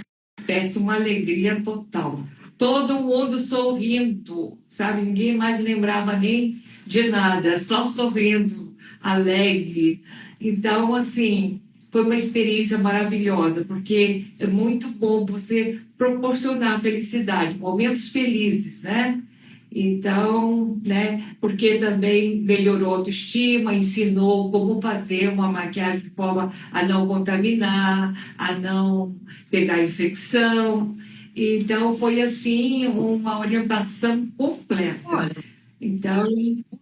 festa, uma alegria total. Todo mundo sorrindo, sabe? Ninguém mais lembrava nem de nada, só sorrindo, alegre. Então, assim, foi uma experiência maravilhosa, porque é muito bom você proporcionar felicidade, momentos felizes, né? Então, né, porque também melhorou a autoestima, ensinou como fazer uma maquiagem de forma a não contaminar, a não pegar infecção. Então, foi assim uma orientação completa. olha, Então,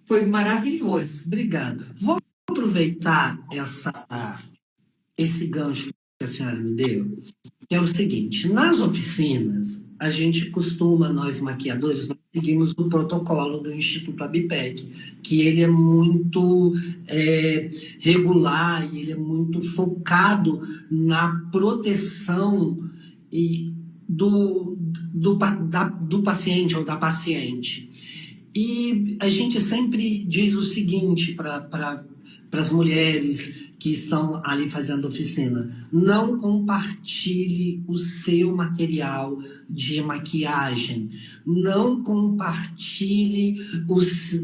foi maravilhoso. obrigado. Vou aproveitar esse gancho que a senhora me deu, que é o seguinte: nas oficinas, a gente costuma, nós maquiadores, nós seguimos o protocolo do Instituto Abipec, que ele é muito regular e ele é muito focado na proteção e do paciente ou da paciente. E a gente sempre diz o seguinte para as mulheres que estão ali fazendo oficina: não compartilhe o seu material de maquiagem, não compartilhe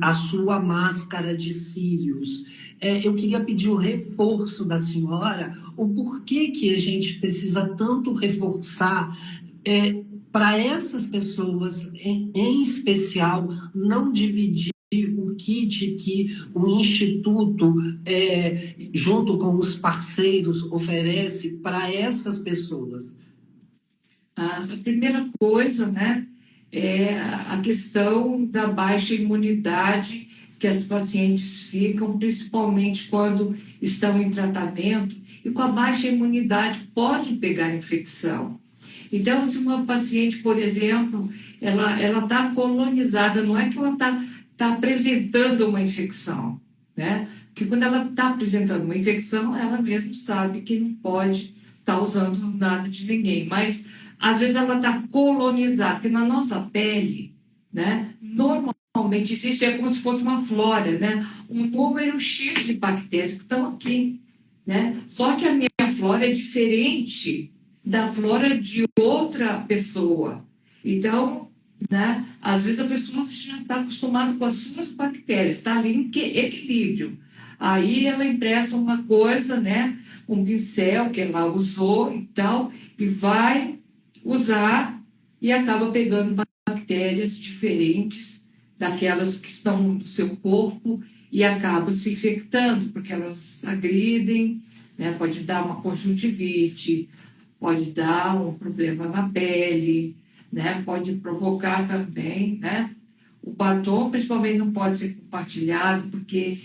a sua máscara de cílios. Eu queria pedir o reforço da senhora, o porquê que a gente precisa tanto reforçar para essas pessoas, em especial, não dividir o kit que o Instituto, junto com os parceiros, oferece para essas pessoas. A primeira coisa, né, é a questão da baixa imunidade que as pacientes ficam, principalmente quando estão em tratamento, e com a baixa imunidade pode pegar infecção. Então, se uma paciente, por exemplo, ela está colonizada, não é que ela tá apresentando uma infecção, né? Porque quando ela está apresentando uma infecção, ela mesma sabe que não pode estar usando nada de ninguém. Mas, às vezes, ela está colonizada, porque na nossa pele, né, normalmente existe, é como se fosse uma flora, né? Um número X de bactérias que estão aqui, né? Só que a minha flora é diferente da flora de outra pessoa. Então, né, às vezes a pessoa já está acostumada com as suas bactérias, está ali em equilíbrio. Aí ela empresta uma coisa, né, um pincel que ela usou e tal, e vai usar e acaba pegando bactérias diferentes daquelas que estão no seu corpo e acaba se infectando, porque elas agridem, né, pode dar uma conjuntivite, pode dar um problema na pele, né? Pode provocar também, né? O batom, principalmente, não pode ser compartilhado, porque,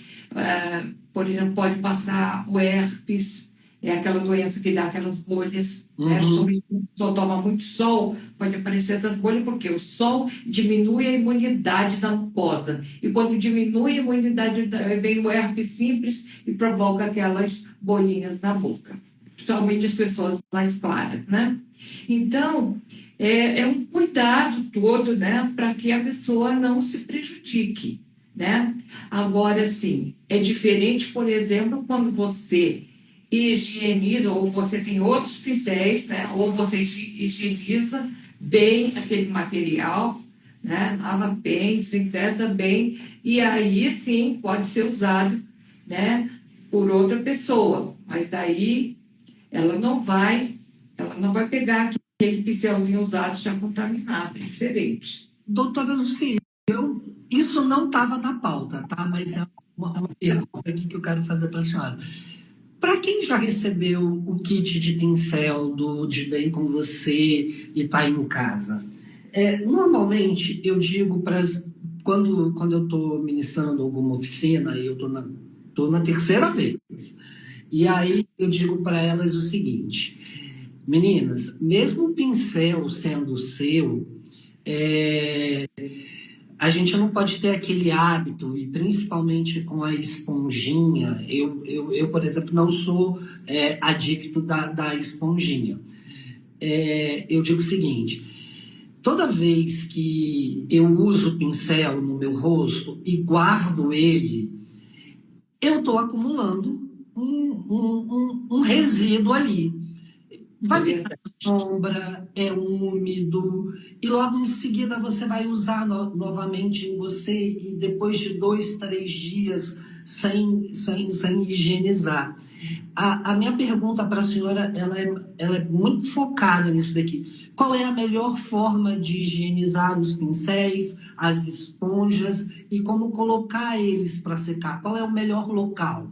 por exemplo, pode passar o herpes, é aquela doença que dá aquelas bolhas, né? Se a pessoa toma muito sol, pode aparecer essas bolhas, porque o sol diminui a imunidade da mucosa. E quando diminui a imunidade, vem o herpes simples e provoca aquelas bolinhas na boca. Principalmente as pessoas mais claras, né? Então, é um cuidado todo, né, para que a pessoa não se prejudique, né? Agora, sim, é diferente, por exemplo, quando você higieniza, ou você tem outros pincéis, né, ou você higieniza bem aquele material, né, lava bem, desinfeta bem, e aí, sim, pode ser usado, né, por outra pessoa, mas daí ela não vai pegar aquele pincelzinho usado já contaminado, é diferente. Doutora Lucília, isso não estava na pauta, tá? Mas é uma pergunta aqui que eu quero fazer para a senhora. Para quem já recebeu o kit de pincel do De Bem Com Você e está em casa, normalmente eu digo quando eu estou ministrando alguma oficina, e eu estou na terceira vez, e aí eu digo para elas o seguinte: meninas, mesmo o pincel sendo seu, a gente não pode ter aquele hábito, e principalmente com a esponjinha. Eu por exemplo, não sou adicto da esponjinha. Eu digo o seguinte: toda vez que eu uso o pincel no meu rosto e guardo ele, eu estou acumulando um resíduo ali. Vai virar sombra, é úmido, e logo em seguida você vai usar novamente em você, e depois de 2, 3 dias sem higienizar. A minha pergunta para a senhora, ela é muito focada nisso daqui. Qual é a melhor forma de higienizar os pincéis, as esponjas, e como colocar eles para secar? Qual é o melhor local?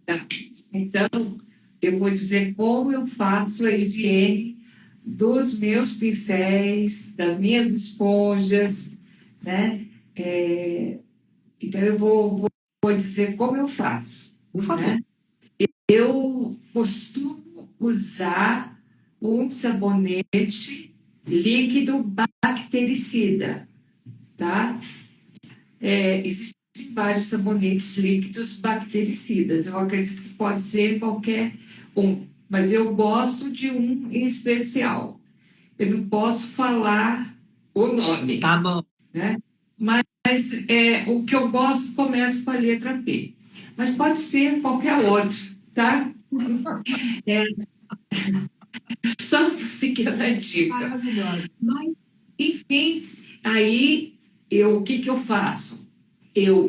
Tá. Então, eu vou dizer como eu faço a higiene dos meus pincéis, das minhas esponjas, né? Então, eu vou dizer como eu faço. Por favor. Né? Eu costumo usar um sabonete líquido bactericida, tá? Existem vários sabonetes líquidos bactericidas. Eu acredito que pode ser qualquer um, mas eu gosto de um em especial. Eu não posso falar o nome, Tá bom. né? Mas o que eu gosto começa com a letra P. Mas pode ser qualquer outro, tá? Só uma pequena dica. Maravilhosa. Mas, enfim, aí o que eu faço? Eu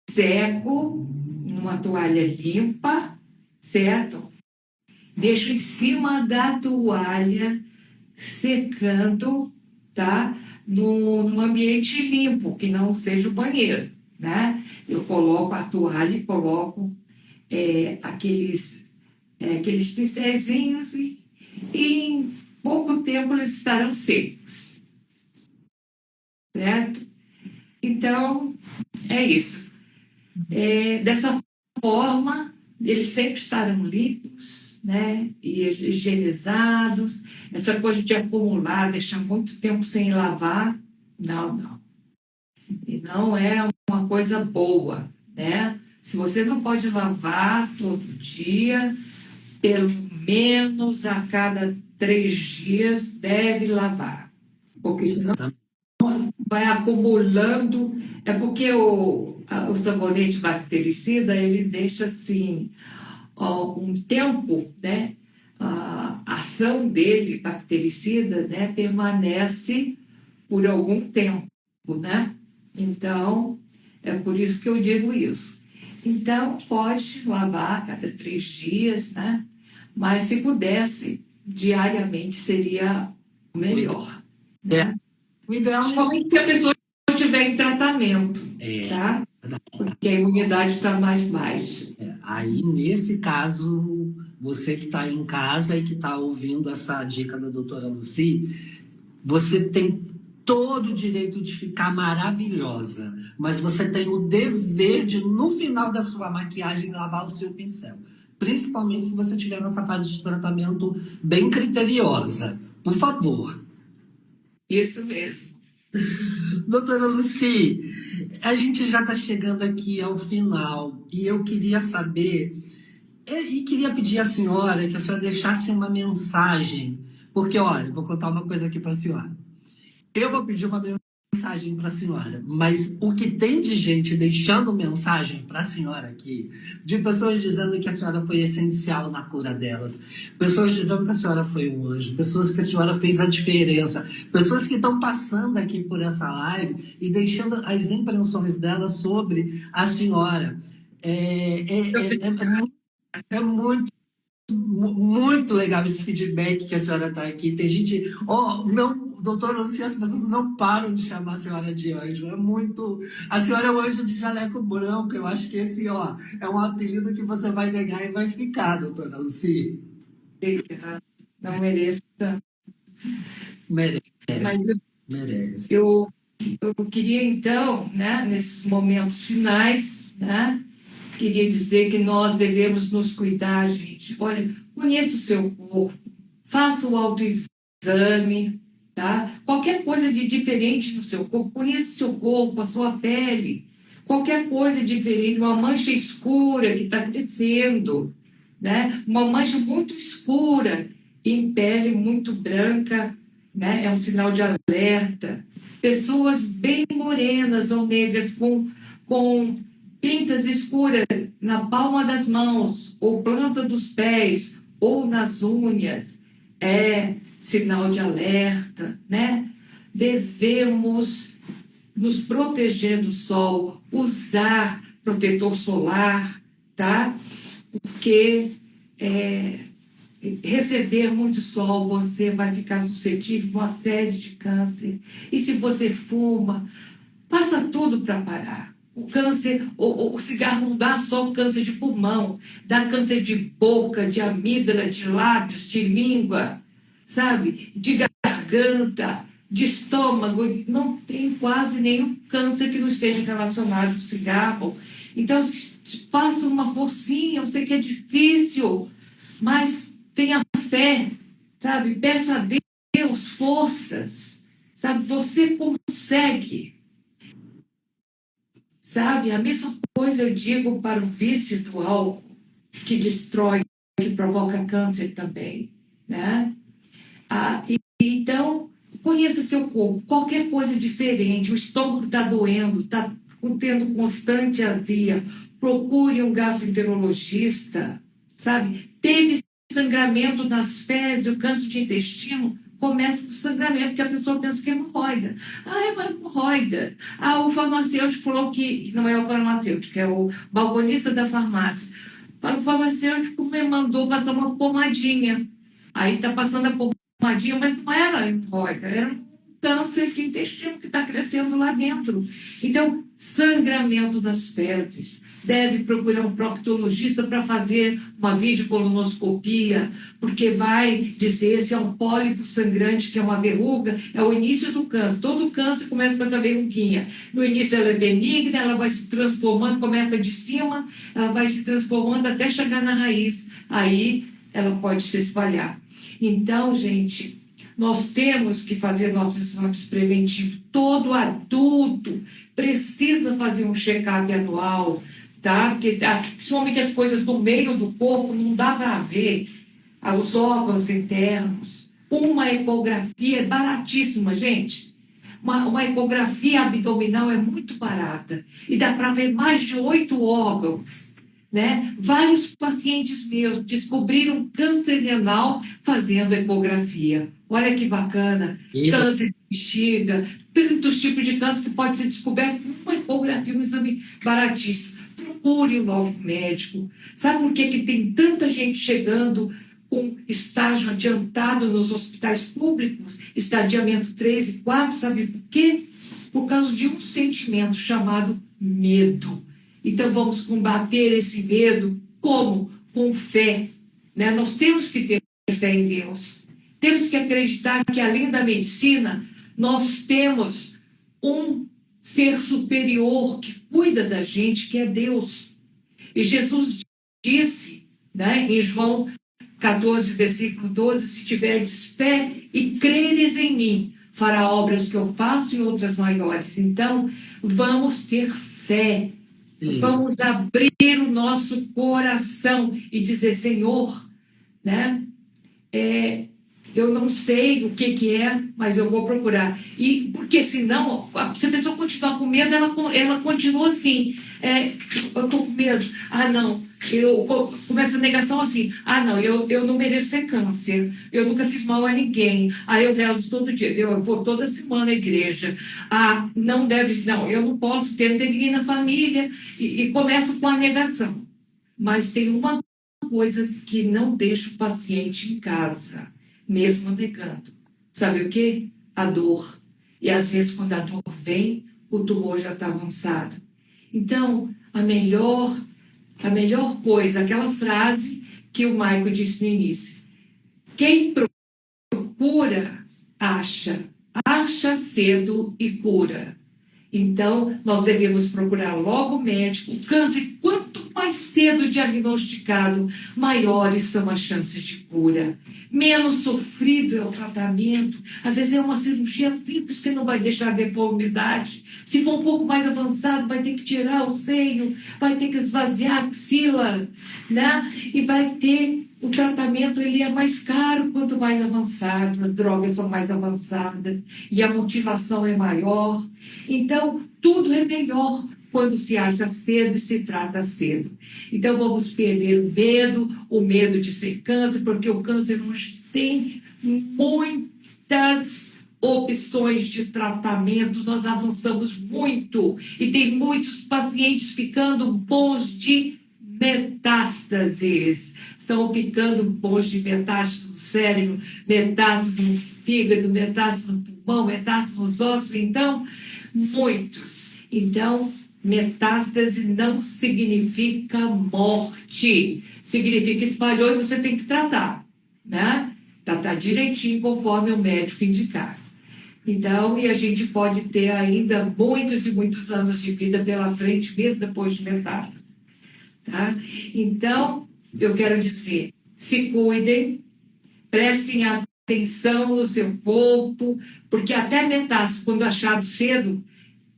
seco numa toalha limpa, certo? Deixo em cima da toalha secando, tá? Num ambiente limpo, que não seja o banheiro, né? Eu coloco a toalha e coloco aqueles pincézinhos e em pouco tempo eles estarão secos, certo? Então, é isso. Dessa forma, eles sempre estarão limpos, né? E higienizados. Essa coisa de acumular, deixar muito tempo sem lavar, não, não. E não é uma coisa boa, né? Se você não pode lavar todo dia, pelo menos a cada 3 dias deve lavar. Porque senão vai acumulando. É porque o sabonete bactericida, ele deixa assim, um tempo, né? A ação dele, bactericida, né? Permanece por algum tempo, né? Então, é por isso que eu digo isso. Então, pode lavar a cada 3 dias, né? Mas se pudesse, diariamente seria o melhor, né? O ideal é Principalmente se a pessoa estiver em tratamento, É, tá? Porque a imunidade está mais baixa. aí, nesse caso, você que está em casa e que está ouvindo essa dica da doutora Lucy, você tem todo o direito de ficar maravilhosa, mas você tem o dever de, no final da sua maquiagem, lavar o seu pincel. Principalmente se você estiver nessa fase de tratamento bem criteriosa. Por favor. Isso mesmo. Doutora Lucy, a gente já está chegando aqui ao final e eu queria saber, e queria pedir à senhora que a senhora deixasse uma mensagem, porque, olha, vou contar uma coisa aqui para a senhora. Eu vou pedir uma mensagem para a senhora, mas o que tem de gente deixando mensagem para a senhora aqui, de pessoas dizendo que a senhora foi essencial na cura delas, pessoas dizendo que a senhora foi um anjo, pessoas que a senhora fez a diferença, pessoas que estão passando aqui por essa live e deixando as impressões delas sobre a senhora. É muito muito legal esse feedback que a senhora está aqui. Tem gente, não, doutora Lucia, as pessoas não param de chamar a senhora de anjo. É muito. A senhora é o anjo de jaleco branco. Eu acho que esse, é um apelido que você vai ganhar e vai ficar, doutora Lucia. Não mereço tanto. Merece, Mas merece. eu queria, então, né, nesses momentos finais, né, queria dizer que nós devemos nos cuidar, gente. Olha, conheça o seu corpo, faça o autoexame, tá? Qualquer coisa de diferente no seu corpo, conheça o seu corpo, a sua pele. Qualquer coisa diferente, uma mancha escura que está crescendo, né? Uma mancha muito escura em pele muito branca, né? É um sinal de alerta. Pessoas bem morenas ou negras com pintas escuras na palma das mãos, ou planta dos pés, ou nas unhas, é sinal de alerta, né? Devemos nos proteger do sol, usar protetor solar, tá? Porque receber muito sol, você vai ficar suscetível a uma série de câncer. E se você fuma, passa tudo para parar. O câncer, o cigarro não dá só câncer de pulmão, dá câncer de boca, de amígdala, de lábios, de língua, sabe? De garganta, de estômago. Não tem quase nenhum câncer que não esteja relacionado ao cigarro. Então, faça uma forcinha, eu sei que é difícil, mas tenha fé, sabe? Peça a Deus forças, sabe? Você consegue, sabe? A mesma coisa eu digo para o vício do álcool, que destrói, que provoca câncer também, né? Então, conheça seu corpo. Qualquer coisa diferente, o estômago está doendo, está tendo constante azia, procure um gastroenterologista, sabe? Teve sangramento nas fezes, o câncer de intestino, começa com sangramento, que a pessoa pensa que é hemorroida. Ah, é uma hemorroida. Ah, o farmacêutico falou que não é o farmacêutico, é o balconista da farmácia. Para o farmacêutico, me mandou passar uma pomadinha. Aí está passando a pomadinha, mas não era hemorroida, era um câncer de intestino que está crescendo lá dentro. Então, sangramento das fezes. Deve procurar um proctologista para fazer uma videocolonoscopia, porque vai dizer se é um pólipo sangrante, que é uma verruga, é o início do câncer. Todo câncer começa com essa verruguinha. No início ela é benigna, ela vai se transformando, começa de cima, ela vai se transformando até chegar na raiz. Aí ela pode se espalhar. Então, gente, nós temos que fazer nossos exames preventivos. Todo adulto precisa fazer um check-up anual, tá? Porque, principalmente as coisas do meio do corpo, não dá para ver os órgãos internos. Uma ecografia é baratíssima, gente. Uma ecografia abdominal é muito barata. E dá para ver mais de 8 órgãos. Né? Vários pacientes meus descobriram câncer renal fazendo ecografia. Olha que bacana. Câncer de bexiga, tantos tipos de câncer que pode ser descoberto com uma ecografia, um exame baratíssimo. Procure logo o médico. Sabe por que tem tanta gente chegando com estágio adiantado nos hospitais públicos? Estadiamento 3 e 4, sabe por quê? Por causa de um sentimento chamado medo. Então, vamos combater esse medo como? Com fé. Né? Nós temos que ter fé em Deus. Temos que acreditar que, além da medicina, nós temos um ser superior que cuida da gente, que é Deus. E Jesus disse, né, em João 14, versículo 12, se tiverdes fé e creres em mim, fará obras que eu faço e outras maiores. Então, vamos ter fé. Vamos abrir o nosso coração e dizer, Senhor, né? Eu não sei o que é, mas eu vou procurar. E porque senão, se a pessoa continuar com medo, ela continua assim. Eu estou com medo. Ah, não. Começa a negação assim. Ah, não, eu não mereço ter câncer. Eu nunca fiz mal a ninguém. Ah, eu rezo todo dia. Eu vou toda semana à igreja. Ah, não deve. Não, eu não posso ter ninguém na família. E começa com a negação. Mas tem uma coisa que não deixa o paciente em casa, mesmo negando. Sabe o quê? A dor. E às vezes, quando a dor vem, o tumor já está avançado. Então, a melhor coisa, aquela frase que o Maico disse no início. Quem procura, acha. Acha cedo e cura. Então, nós devemos procurar logo o médico. O câncer, quanto mais cedo diagnosticado, maiores são as chances de cura. Menos sofrido é o tratamento. Às vezes é uma cirurgia simples que não vai deixar deformidade. Se for um pouco mais avançado, vai ter que tirar o seio, vai ter que esvaziar a axila, né? E vai ter... O tratamento ele é mais caro quanto mais avançado, as drogas são mais avançadas e a mutilação é maior. Então, tudo é melhor quando se acha cedo e se trata cedo. Então, vamos perder o medo de ser câncer, porque o câncer hoje tem muitas opções de tratamento, nós avançamos muito e tem muitos pacientes ficando bons de metástases. Estão ficando bons de metástase no cérebro, metástase no fígado, metástase no pulmão, metástase nos ossos. Então, muitos. Então, metástase não significa morte. Significa espalhou e você tem que tratar, né? Tratar direitinho conforme o médico indicar. Então, e a gente pode ter ainda muitos e muitos anos de vida pela frente, mesmo depois de metástase. Tá? Então, eu quero dizer, se cuidem, prestem atenção no seu corpo, porque até a metástase, quando achado cedo,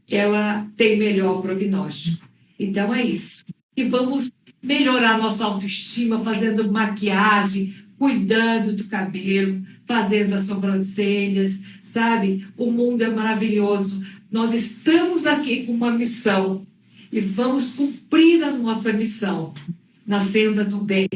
ela tem melhor prognóstico. Então é isso. E vamos melhorar nossa autoestima fazendo maquiagem, cuidando do cabelo, fazendo as sobrancelhas, sabe? O mundo é maravilhoso. Nós estamos aqui com uma missão e vamos cumprir a nossa missão na senda do bem.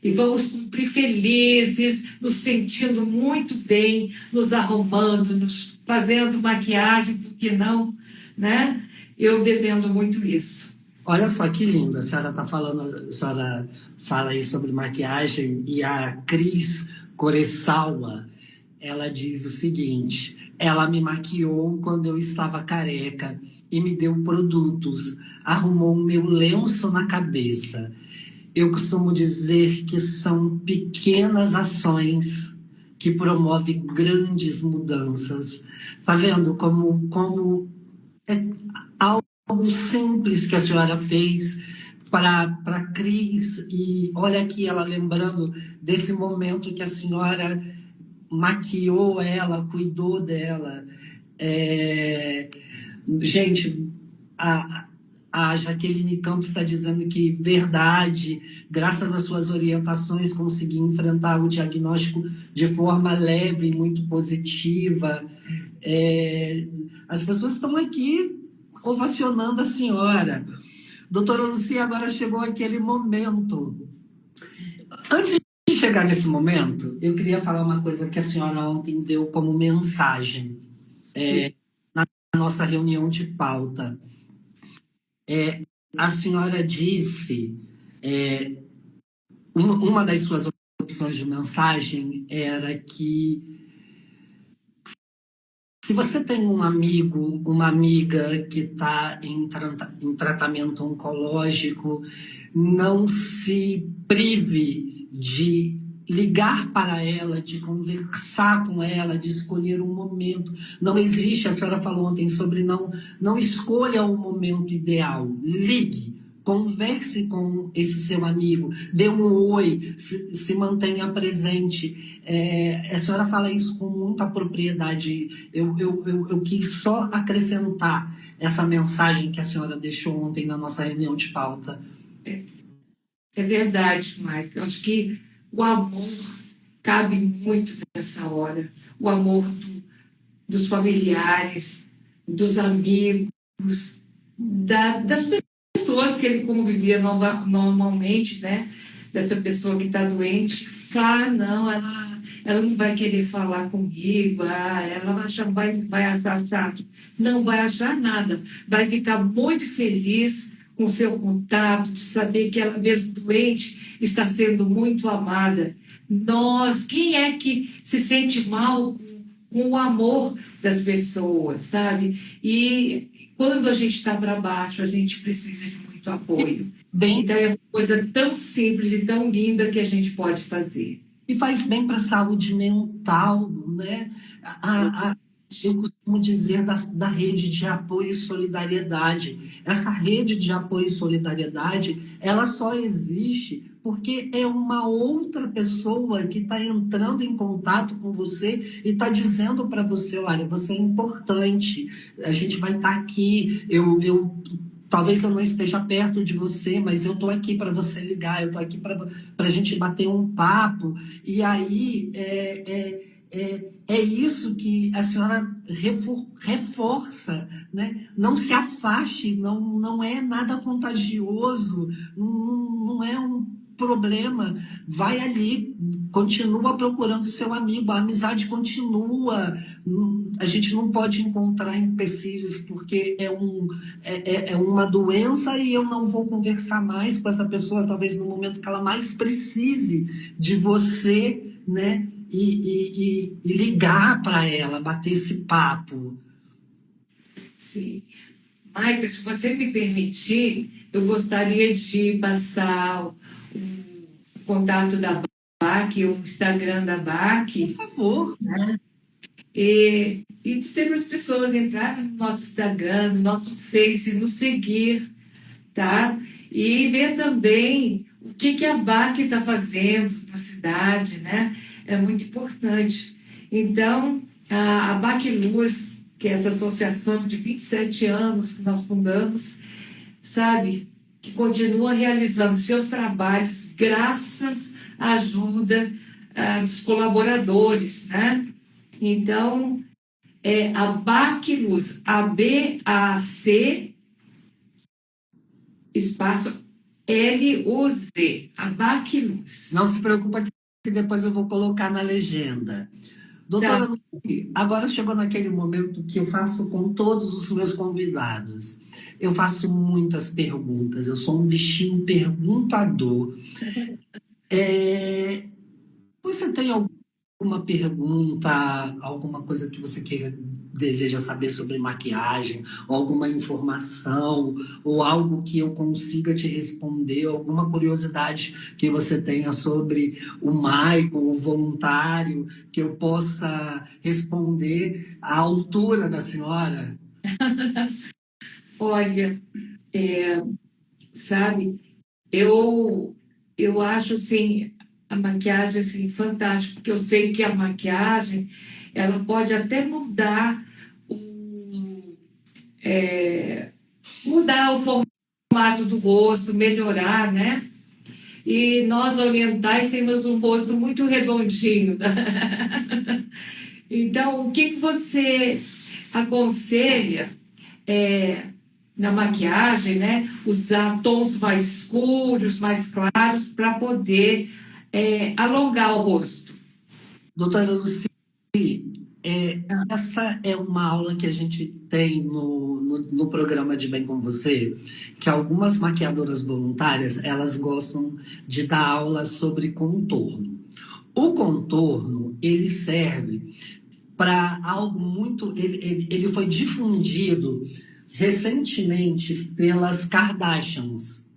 E vamos cumprir felizes, nos sentindo muito bem, nos arrumando, nos fazendo maquiagem, por que não, né? Eu defendo muito isso. Olha só que lindo, a senhora está falando, a senhora fala aí sobre maquiagem e a Cris Coressawa, ela diz o seguinte: ela me maquiou quando eu estava careca e me deu produtos, arrumou o meu lenço na cabeça. Eu costumo dizer que são pequenas ações que promovem grandes mudanças. Está vendo como é algo simples que a senhora fez para a Cris? E olha aqui ela lembrando desse momento que a senhora maquiou ela, cuidou dela. Gente, a Jaqueline Campos está dizendo que, verdade, graças às suas orientações, consegui enfrentar o diagnóstico de forma leve e muito positiva. As pessoas estão aqui ovacionando a senhora. Doutora Lucia, agora chegou aquele momento. Antes de chegar nesse momento, eu queria falar uma coisa que a senhora ontem deu como mensagem na nossa reunião de pauta. A senhora disse, uma das suas opções de mensagem era que se você tem um amigo, uma amiga que está em tratamento oncológico, não se prive de ligar para ela, de conversar com ela, de escolher um momento. Não existe, a senhora falou ontem sobre não escolha o momento ideal. Ligue, converse com esse seu amigo, dê um oi, se mantenha presente. A senhora fala isso com muita propriedade. Eu quis só acrescentar essa mensagem que a senhora deixou ontem na nossa reunião de pauta. É verdade, Mike. Eu acho que o amor cabe muito nessa hora. O amor dos familiares, dos amigos, das pessoas que ele convivia normalmente, né? Dessa pessoa que está doente. Claro, não, ela não vai querer falar comigo, ela vai achar chato. Não vai achar nada. Vai ficar muito feliz com o seu contato, de saber que ela mesmo doente está sendo muito amada. Quem é que se sente mal com o amor das pessoas, sabe? E quando a gente está para baixo, a gente precisa de muito apoio. Então é uma coisa tão simples e tão linda que a gente pode fazer. E faz bem para a saúde mental, né? Eu costumo dizer da rede de apoio e solidariedade. Essa rede de apoio e solidariedade, ela só existe porque é uma outra pessoa que está entrando em contato com você e está dizendo para você: olha, você é importante, a gente vai estar aqui, talvez eu não esteja perto de você, mas eu estou aqui para você ligar, eu estou aqui para a gente bater um papo. E aí é isso que a senhora reforça, né? Não se afaste, não é nada contagioso, não é um problema. Vai ali, continua procurando seu amigo, a amizade continua. A gente não pode encontrar empecilhos porque é uma doença e eu não vou conversar mais com essa pessoa, talvez no momento que ela mais precise de você, né? E ligar para ela, bater esse papo. Sim. Maicon, se você me permitir, eu gostaria de passar o contato da BAC, o Instagram da BAC. Por favor. Né? E dizer para as pessoas entrarem no nosso Instagram, no nosso Face, nos seguir, tá? E ver também o que a BAC está fazendo na cidade, né? é muito importante. Então, a Bacluz, que é essa associação de 27 anos que nós fundamos, sabe, que continua realizando seus trabalhos graças à ajuda dos colaboradores, né? Então, é a Bacluz, ABAC, espaço LUZ, a Bacluz. Não se preocupa que depois eu vou colocar na legenda. Tá. Doutora, Luci, agora chegou naquele momento que eu faço com todos os meus convidados. Eu faço muitas perguntas, eu sou um bichinho perguntador. Você tem alguma pergunta, alguma coisa que você deseja saber sobre maquiagem, ou alguma informação, ou algo que eu consiga te responder, alguma curiosidade que você tenha sobre o Michael, o voluntário, que eu possa responder à altura da senhora? Olha, sabe, eu acho assim, a maquiagem assim, fantástica, porque eu sei que a maquiagem ela pode até mudar o formato do rosto, melhorar, né? E nós orientais temos um rosto muito redondinho. Então, o que você aconselha na maquiagem, né? Usar tons mais escuros, mais claros, para poder alongar o rosto. Doutora Luci, essa é uma aula que a gente tem no programa de Bem com Você, que algumas maquiadoras voluntárias, elas gostam de dar aula sobre contorno. O contorno, ele serve para algo muito... Ele foi difundido recentemente pelas Kardashians.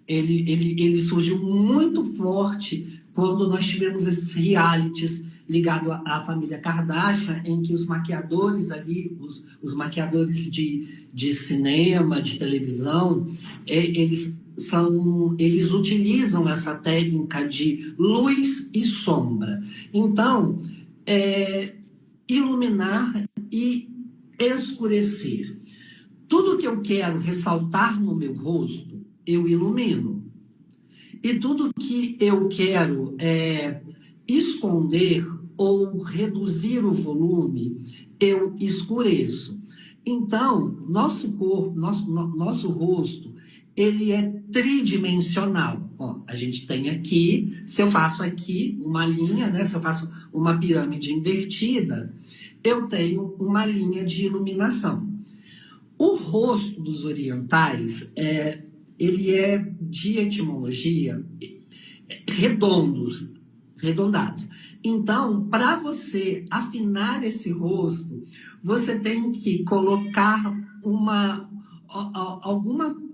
Ele surgiu muito forte quando nós tivemos esses realities ligados à família Kardashian, em que os maquiadores ali, os maquiadores de cinema, de televisão, eles utilizam essa técnica de luz e sombra. Então, iluminar e escurecer. Tudo que eu quero ressaltar no meu rosto, eu ilumino. E tudo que eu quero esconder ou reduzir o volume, eu escureço. Então, nosso corpo, nosso rosto, ele é tridimensional. Ó, a gente tem aqui, se eu faço aqui uma linha, né? Se eu faço uma pirâmide invertida, eu tenho uma linha de iluminação. O rosto dos orientais, ele é de etimologia redondados. Então, para você afinar esse rosto, você tem que colocar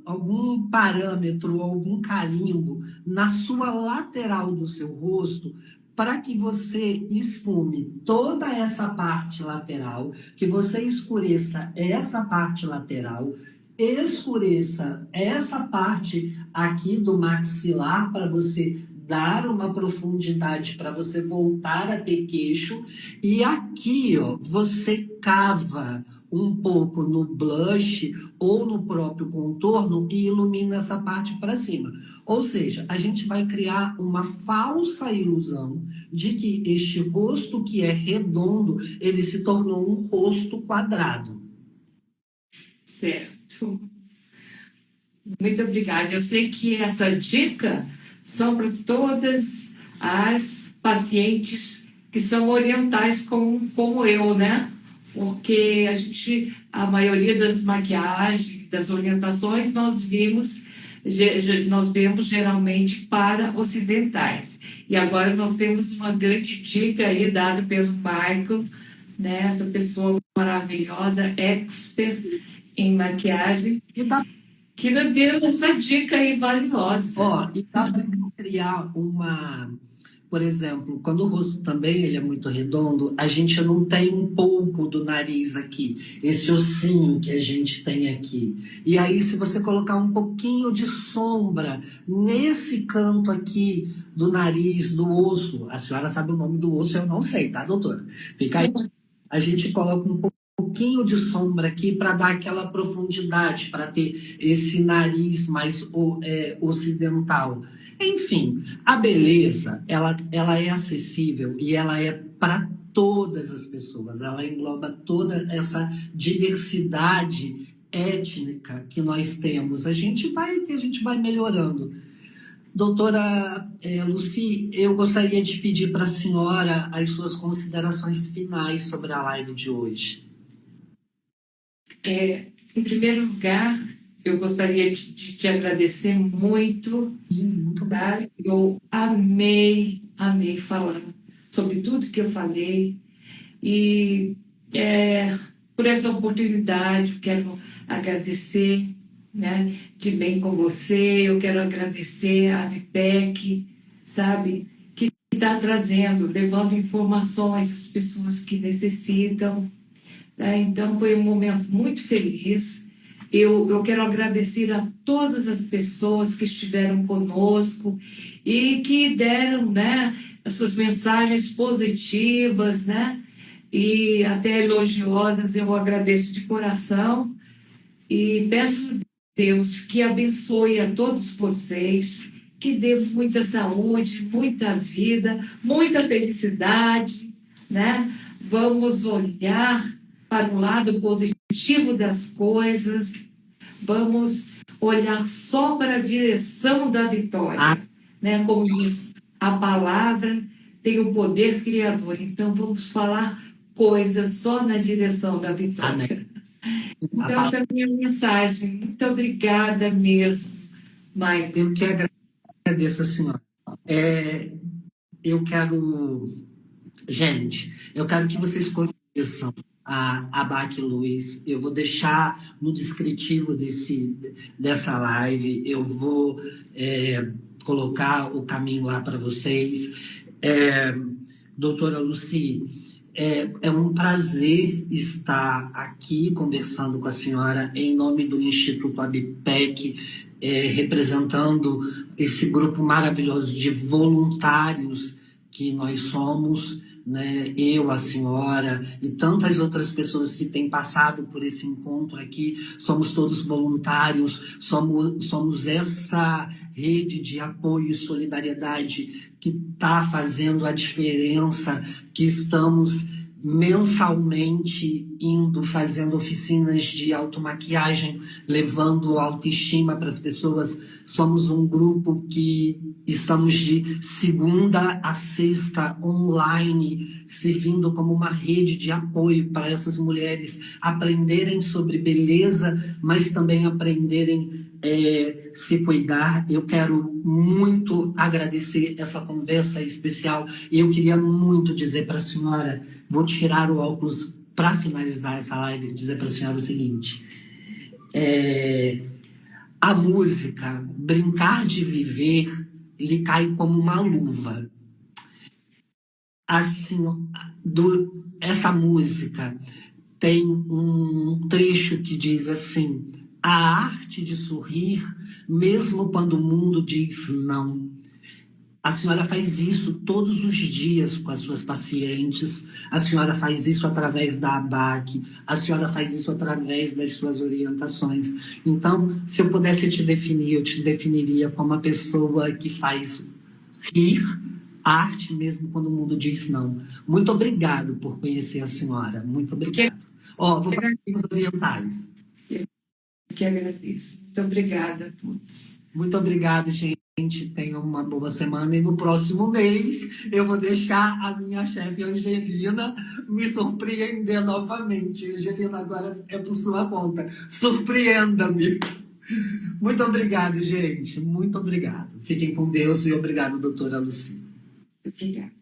algum parâmetro, algum carimbo na sua lateral do seu rosto, para que você esfume toda essa parte lateral, que você escureça essa parte lateral, escureça essa parte aqui do maxilar para você dar uma profundidade, para você voltar a ter queixo. E aqui, ó, você cava um pouco no blush ou no próprio contorno e ilumina essa parte para cima. Ou seja, a gente vai criar uma falsa ilusão de que este rosto que é redondo, ele se tornou um rosto quadrado. Certo. Muito obrigada. Eu sei que essa dica são para todas as pacientes que são orientais como eu, né? Porque a maioria das maquiagens, das orientações, nós vemos geralmente para ocidentais. E agora nós temos uma grande dica aí dada pelo Michael, né? Essa pessoa maravilhosa, expert em maquiagem, que nos deu essa dica aí valiosa. Ó, e dá para criar uma Por exemplo, quando o rosto também ele é muito redondo, a gente não tem um pouco do nariz aqui, esse ossinho que a gente tem aqui. E aí, se você colocar um pouquinho de sombra nesse canto aqui do nariz, do osso, a senhora sabe o nome do osso, eu não sei, tá, doutora? Fica aí, a gente coloca um pouquinho de sombra aqui para dar aquela profundidade, para ter esse nariz mais ocidental. Enfim, a beleza, ela é acessível e ela é para todas as pessoas. Ela engloba toda essa diversidade étnica que nós temos. A gente vai melhorando. Doutora Lucy, eu gostaria de pedir para a senhora as suas considerações finais sobre a live de hoje. Em primeiro lugar, eu gostaria de te agradecer muito, Muito tá? Eu amei falar sobre tudo que eu falei e por essa oportunidade eu quero agradecer, né, de bem com você, eu quero agradecer a ABPEC, sabe, que está trazendo, levando informações às pessoas que necessitam. Então, foi um momento muito feliz. Eu quero agradecer a todas as pessoas que estiveram conosco e que deram, né, as suas mensagens positivas, né, e até elogiosas. Eu agradeço de coração e peço a Deus que abençoe a todos vocês, que dê muita saúde, muita vida, muita felicidade, né? Vamos olhar para o lado positivo das coisas, vamos olhar só para a direção da vitória, né? Como diz a palavra, tem o poder criador, então vamos falar coisas só na direção da vitória. Amém. Então, essa é a minha mensagem. Muito obrigada mesmo, Maicon. Eu que agradeço a senhora. Eu quero... Gente, eu quero que vocês conheçam a Bac Luz. Eu vou deixar no descritivo dessa live, eu vou colocar o caminho lá para vocês. Doutora Lucy, é um prazer estar aqui conversando com a senhora em nome do Instituto ABPEC, representando esse grupo maravilhoso de voluntários que nós somos, né? Eu, a senhora e tantas outras pessoas que têm passado por esse encontro aqui, somos todos voluntários, somos essa rede de apoio e solidariedade que está fazendo a diferença, que estamos mensalmente indo fazendo oficinas de automaquiagem, levando autoestima para as pessoas. Somos um grupo que estamos de segunda a sexta online, servindo como uma rede de apoio para essas mulheres aprenderem sobre beleza, mas também aprenderem se cuidar. Eu quero muito agradecer essa conversa especial e eu queria muito dizer para a senhora, vou tirar o óculos para finalizar essa live, dizer para a senhora o seguinte: a música Brincar de Viver lhe cai como uma luva. Assim, essa música tem um trecho que diz assim: a arte de sorrir, mesmo quando o mundo diz não. A senhora faz isso todos os dias com as suas pacientes, a senhora faz isso através da ABAC, a senhora faz isso através das suas orientações. Então, se eu pudesse te definir, eu te definiria como uma pessoa que faz rir arte mesmo quando o mundo diz não. Muito obrigado por conhecer a senhora. Muito obrigado. Vou falar com os orientais. Que agradeço. Muito obrigada a todos. Muito obrigado, gente. Tenham uma boa semana e no próximo mês eu vou deixar a minha chefe Angelina me surpreender novamente. Angelina, agora é por sua conta. Surpreenda-me. Muito obrigado, gente. Muito obrigado. Fiquem com Deus e obrigado, doutora Lucy. Obrigada.